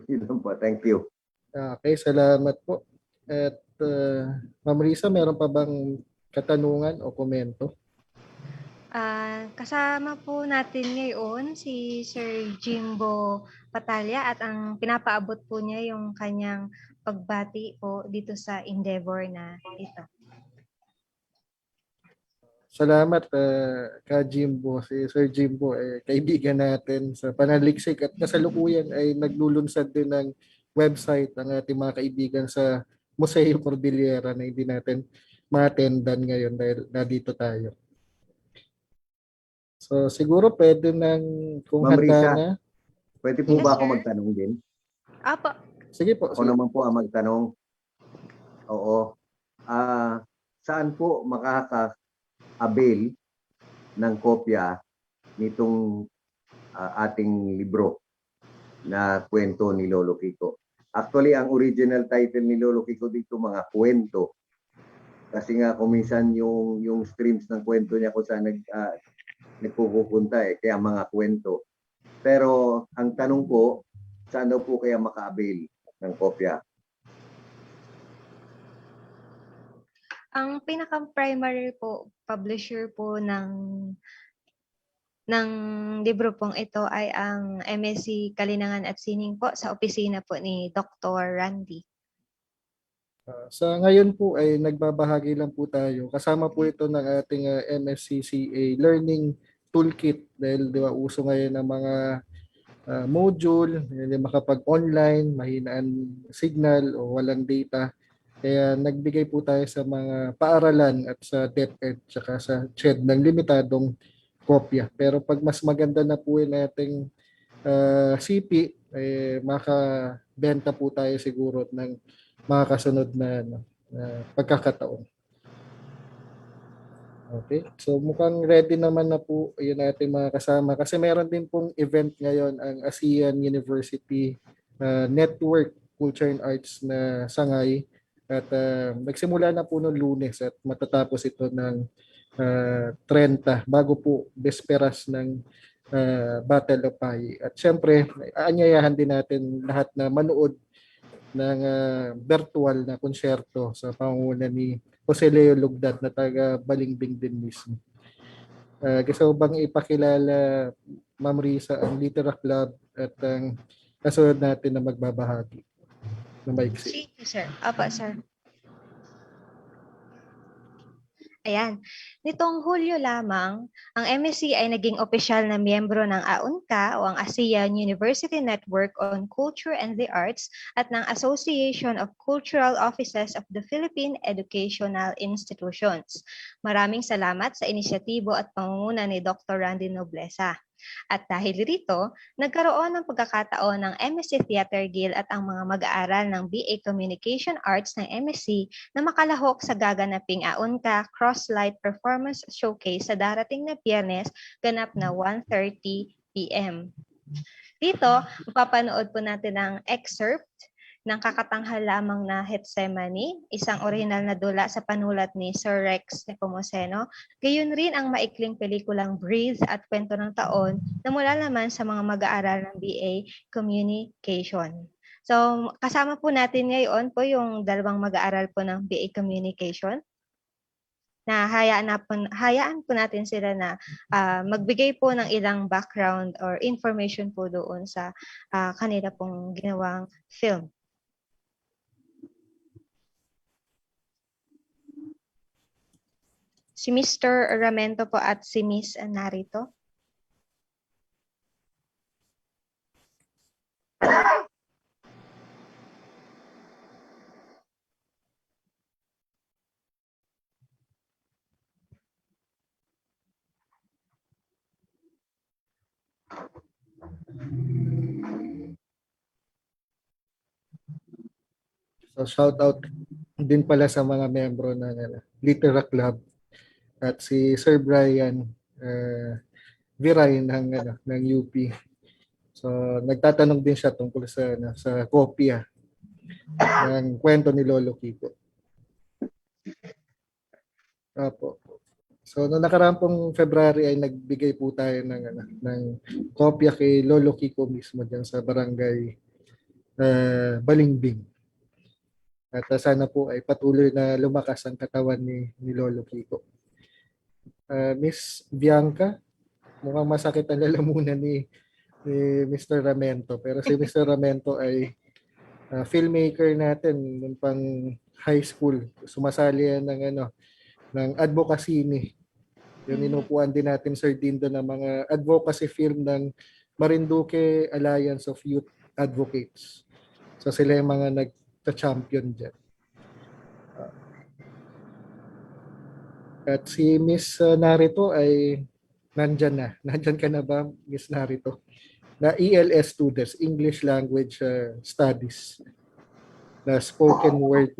Yun po, thank you. Okay, salamat po. At Ma'am Risa, meron pa bang katanungan o komento? Kasama po natin ngayon si Sir Jimbo Patalya at ang pinapaabot po niya yung kanyang pagbati po dito sa endeavor na ito. Salamat ka Jimbo. Si Sir Jimbo kaibigan natin sa panaliksik at kasalukuyan ay naglulunsad din ng website ang ating mga kaibigan sa Museo Cordillera na hindi natin ma-attendan ngayon dahil nandito tayo. So siguro pwede nang kung Ma'am handa Risa, na. pwede po Yes, ba ako sir. magtanong din? Apo, Sige po. Ako Sige. naman po ang magtanong. Oo. Saan po makaka-avail ng kopya nitong ating libro na kwento ni Lolo Kiko? Actually, ang original title ni Lolo Kiko dito, mga kwento. Kasi nga kung minsan yung streams ng kwento niya kung saan nagpupunta kaya mga kwento. Pero ang tanong po, saan daw po kaya maka-avail ng kopya? ang pinaka-primary po publisher po ng libro pong ito ay ang MSc Kalinangan at Sining po sa opisina po ni Dr. Randy. Sa ngayon po ay nagbabahagi lang po tayo. Kasama po ito ng ating MSCCA Learning Toolkit dahil di ba uso ngayon ng mga module, hindi makapag-online, mahinaan signal o walang data. Kaya nagbigay po tayo sa mga paaralan at sa DepEd tsaka sa CHED ng limitadong kopya. Pero pag mas maganda na po yung ating CP, makabenta po tayo siguro ng mga kasunod na pagkakataon. Okay, so mukhang ready naman na po yun ating mga kasama kasi meron din pong event ngayon ang ASEAN University Network Culture and Arts na sangay at nagsimula na po noong Lunes at matatapos ito ng 30 bago po besperas ng Battle of Payi. At syempre, aanyayahan din natin lahat na manood ng virtual na konsyerto sa pangunguna ni Jose Leo Lugdad na taga Balimbing din mismo. Gusto bang ipakilala, Ma'am Risa, ang Litera Club at ang kasunod natin na magbabahagi na maiksi? Sige, sir. Apo, sir. Ayan. Nitong Hulyo lamang, ang MSc ay naging opisyal na miyembro ng AUNCA o ang ASEAN University Network on Culture and the Arts at ng Association of Cultural Offices of the Philippine Educational Institutions. Maraming salamat sa inisyatibo at pangunguna ni Dr. Randy Noblesa. At dahil rito, nagkaroon ng pagkakataon ng MSc Theater Guild at ang mga mag-aaral ng BA Communication Arts ng MSc na makalahok sa gaganaping AUNCA Crosslight Performance Showcase sa darating na Biyernes, ganap na 1:30 p.m. Dito, mapapanood po natin ang excerpt ng Kakatanghal Lamang na Getsemani, isang orihinal na dula sa panulat ni Sir Rex Nepomuceno. Gayon rin ang maikling pelikulang Breathe at Kwento ng Taon na mula naman sa mga mag-aaral ng BA Communication. So, kasama po natin ngayon po yung dalawang mag-aaral po ng BA Communication na hayaan po natin sila na magbigay po ng ilang background or information po doon sa kanila pong ginawang film. Si Mr. Ramento po at si Miss narito. So shout out din pala sa mga membro ng Litera Club at si Sir Brian Viray ng UP. So nagtatanong din siya tungkol sa kopya ng kwento ni Lolo Kiko. Opo. So noong nakaraang pong February ay nagbigay po tayo ng kopya kay Lolo Kiko mismo diyan sa barangay Balingbing. At sana po ay patuloy na lumakas ang katawan ni Lolo Kiko. Miss Bianca, mukhang masakit ang lalamunan ni Mr. Ramento. Pero si Mr. Ramento ay filmmaker natin nung pang high school. Sumasali yan ng advocacy ni. Yung inupuan din natin, Sir Dindo, ng mga advocacy film ng Marinduque Alliance of Youth Advocates. So sila yung mga nagta-champion dyan. At si Miss Narito ay nandyan na. Nandyan ka na ba, Miss Narito? Na ELS students, English Language Studies, na spoken word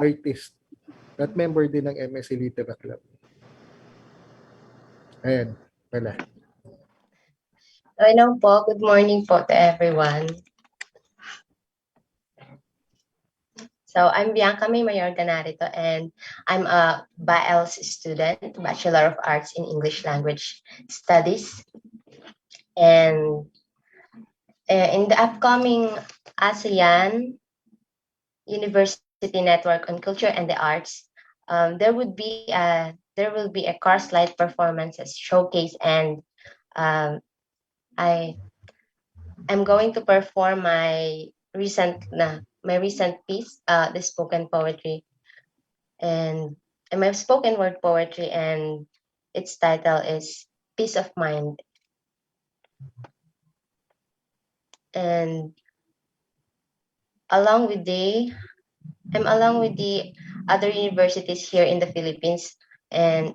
artist at member din ng MSc Litera Club. Ayan, pala. Hello po. Good morning po to everyone. So I'm Bianca May Mayorga narito, and I'm a BAELS student, Bachelor of Arts in English Language Studies. And in the upcoming ASEAN University Network on Culture and the Arts, there will be a Crosslight performances showcase, and I'm going to perform my recent piece, the spoken poetry, and my spoken word poetry, and its title is Peace of Mind. And I'm along with the other universities here in the Philippines, and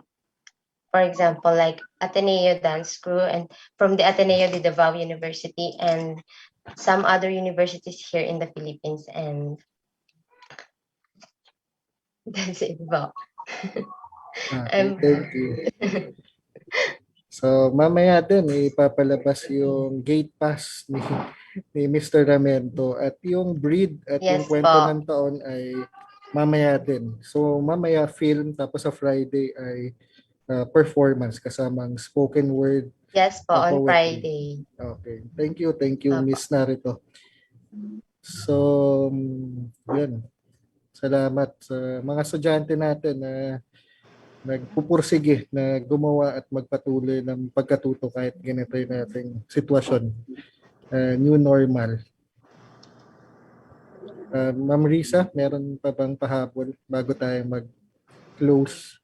for example, like Ateneo Dance Crew, and from the Ateneo de Davao University, and some other universities here in the Philippines, and that's it. Thank you. So mamaya din ipapalabas yung gate pass ni Mr. Ramento, at yung Breed at yung Yes Kwento po. ng Taon ay mamaya din. So mamaya film, tapos sa Friday ay performance kasamang spoken word. Yes po, on poetry. Friday. Okay. Thank you, Opo. Miss Narito. So, yan. Salamat sa mga estudyante natin na nagpupursige na gumawa at magpatuloy ng pagkatuto kahit ganito yung nating sitwasyon. New normal. Ma'am Risa, meron pa bang pahabol bago tayo mag-close?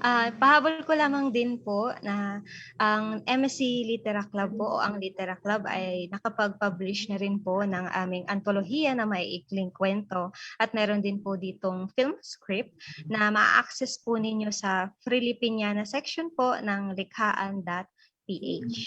Pahabol ko lamang din po na ang MSc Litera Club po o ang Litera Club ay nakapag-publish na rin po ng aming antolohiya na maiikling kwento at meron din po ditong film script na ma-access po ninyo sa Filipiniana section po ng likhaan.ph.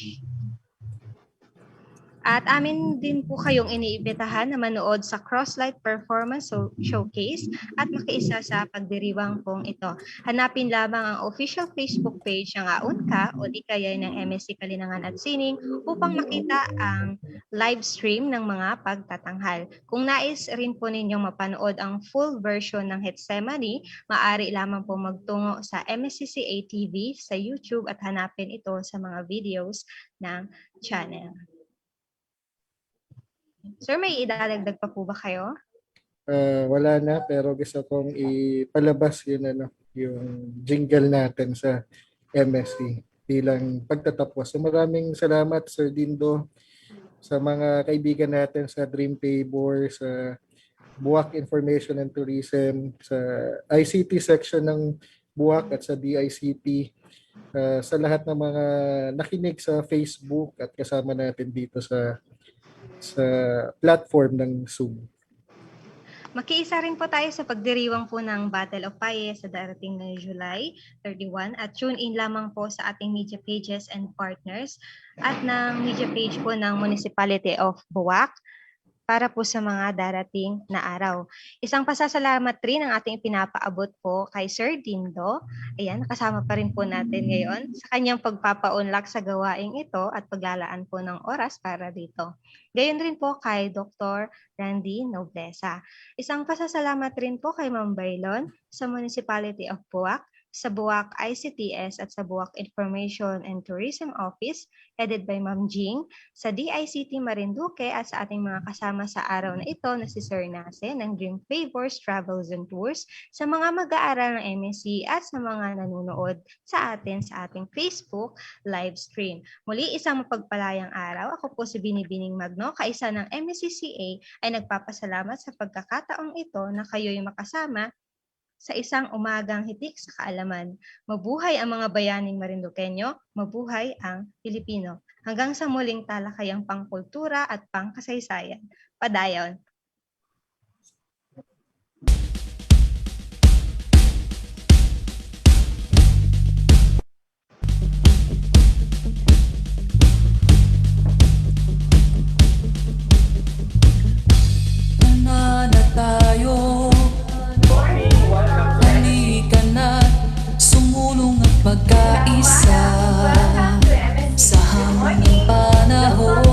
At amin din po kayong iniimbitahan na manood sa Crosslight Performance Showcase at makiisa sa pagdiriwang pong ito. Hanapin lamang ang official Facebook page ng AUNCA o di kaya ng MSc Kalinangan at Sining upang makita ang live stream ng mga pagtatanghal. Kung nais rin po ninyong mapanood ang full version ng Getsemani, maaari lamang po magtungo sa MSCCA TV sa YouTube at hanapin ito sa mga videos ng channel. Sir, may idadagdag pa po ba kayo? Wala na, pero gusto kong ipalabas yung jingle natin sa MSc bilang pagtatapos. So maraming salamat, Sir Dindo, sa mga kaibigan natin sa Dream Tabor, sa Buwak Information and Tourism, sa ICT section ng Buwak at sa DICT, sa lahat ng mga nakinig sa Facebook at kasama natin dito sa platform ng Zoom. Makiisa rin po tayo sa pagdiriwang po ng Battle of Paye sa darating na July 31 at tune in lamang po sa ating media pages and partners at ng media page po ng Municipality of Buwak para po sa mga darating na araw. Isang pasasalamat rin ang ating pinapaabot po kay Sir Dindo. Ayan, nakasama pa rin po natin ngayon sa kanyang pagpapaunlak sa gawaing ito at paglalaan po ng oras para dito. Gayon rin po kay Dr. Randy Noblesa. Isang pasasalamat rin po kay Ma'am Bailon sa Municipality of Buwak, sa Buwak ICTS at sa Buwak Information and Tourism Office headed by Ma'am Jing, sa DICT Marinduque at sa ating mga kasama sa araw na ito na si Sir Nase ng Dream Favors Travels and Tours, sa mga mag-aaral ng MSc at sa mga nanonood sa atin sa ating Facebook live stream. Muli, isang mapagpalayang araw. Ako po si Binibining Magno, kaisa ng MSCCA ay nagpapasalamat sa pagkakataong ito na kayo'y makasama sa isang umagang hitik sa kaalaman. Mabuhay ang mga bayaning Marinduqueño, mabuhay ang Pilipino. Hanggang sa muling talakayang pangkultura at pangkasaysayan. Padayon. Na tayo, halika na, sumulong at pagkaisa sa hamon ng panahon.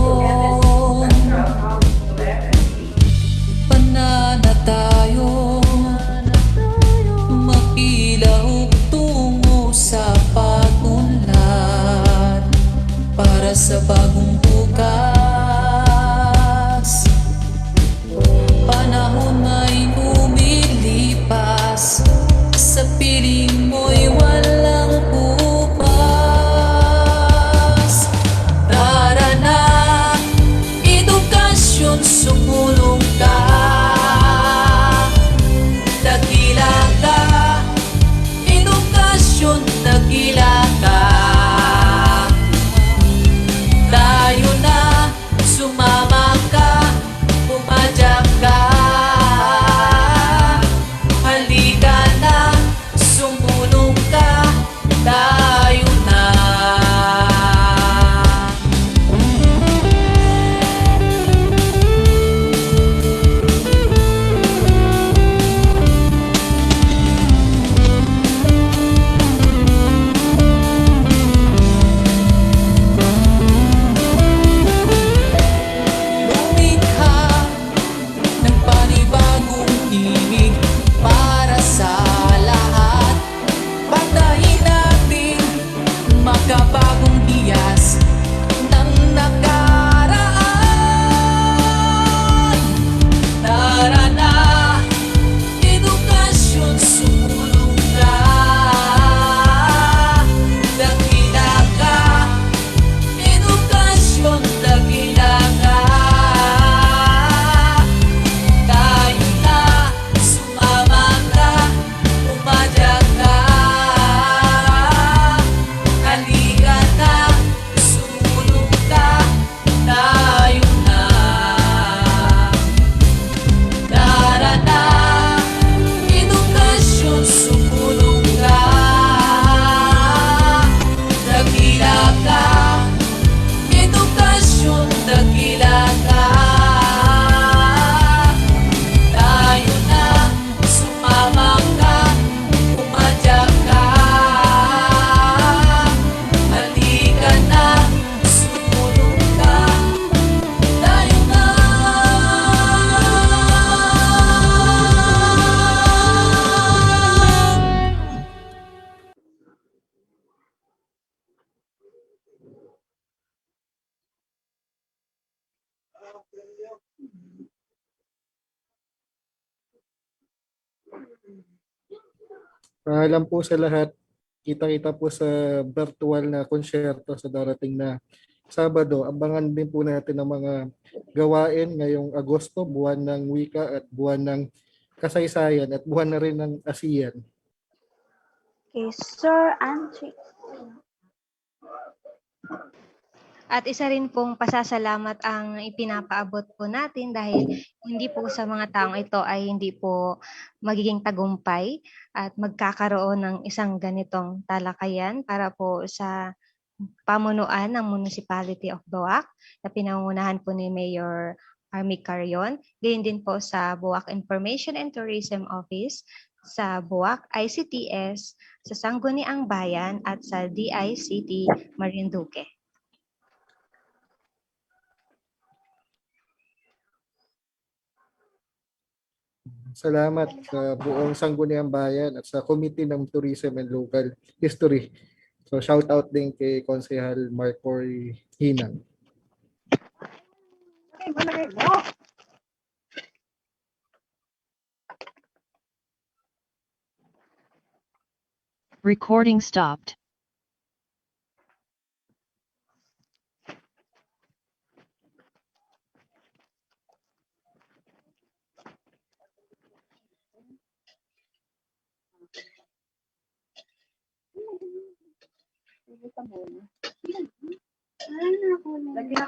Paalam po sa lahat. Kita-kita po sa virtual na konsyerto sa darating na Sabado. Abangan din po natin ang mga gawain ngayong Agosto, buwan ng wika at buwan ng kasaysayan at buwan na rin ng ASEAN. Okay, Sir Angie. At isa rin pong pasasalamat ang ipinapaabot po natin dahil hindi po sa mga taong ito ay hindi po magiging tagumpay at magkakaroon ng isang ganitong talakayan para po sa pamunuan ng Municipality of Buwak na pinangunahan po ni Mayor Army Carion. Gayon din po sa Buwak Information and Tourism Office, sa Buwak ICTS, sa Sangguniang Bayan at sa DICT Marinduque. Salamat sa buong Sangguniang Bayan at sa Committee ng Tourism and Local History. So shout out din kay Konsehal Marcoy Hinang. Recording stopped. Lagi na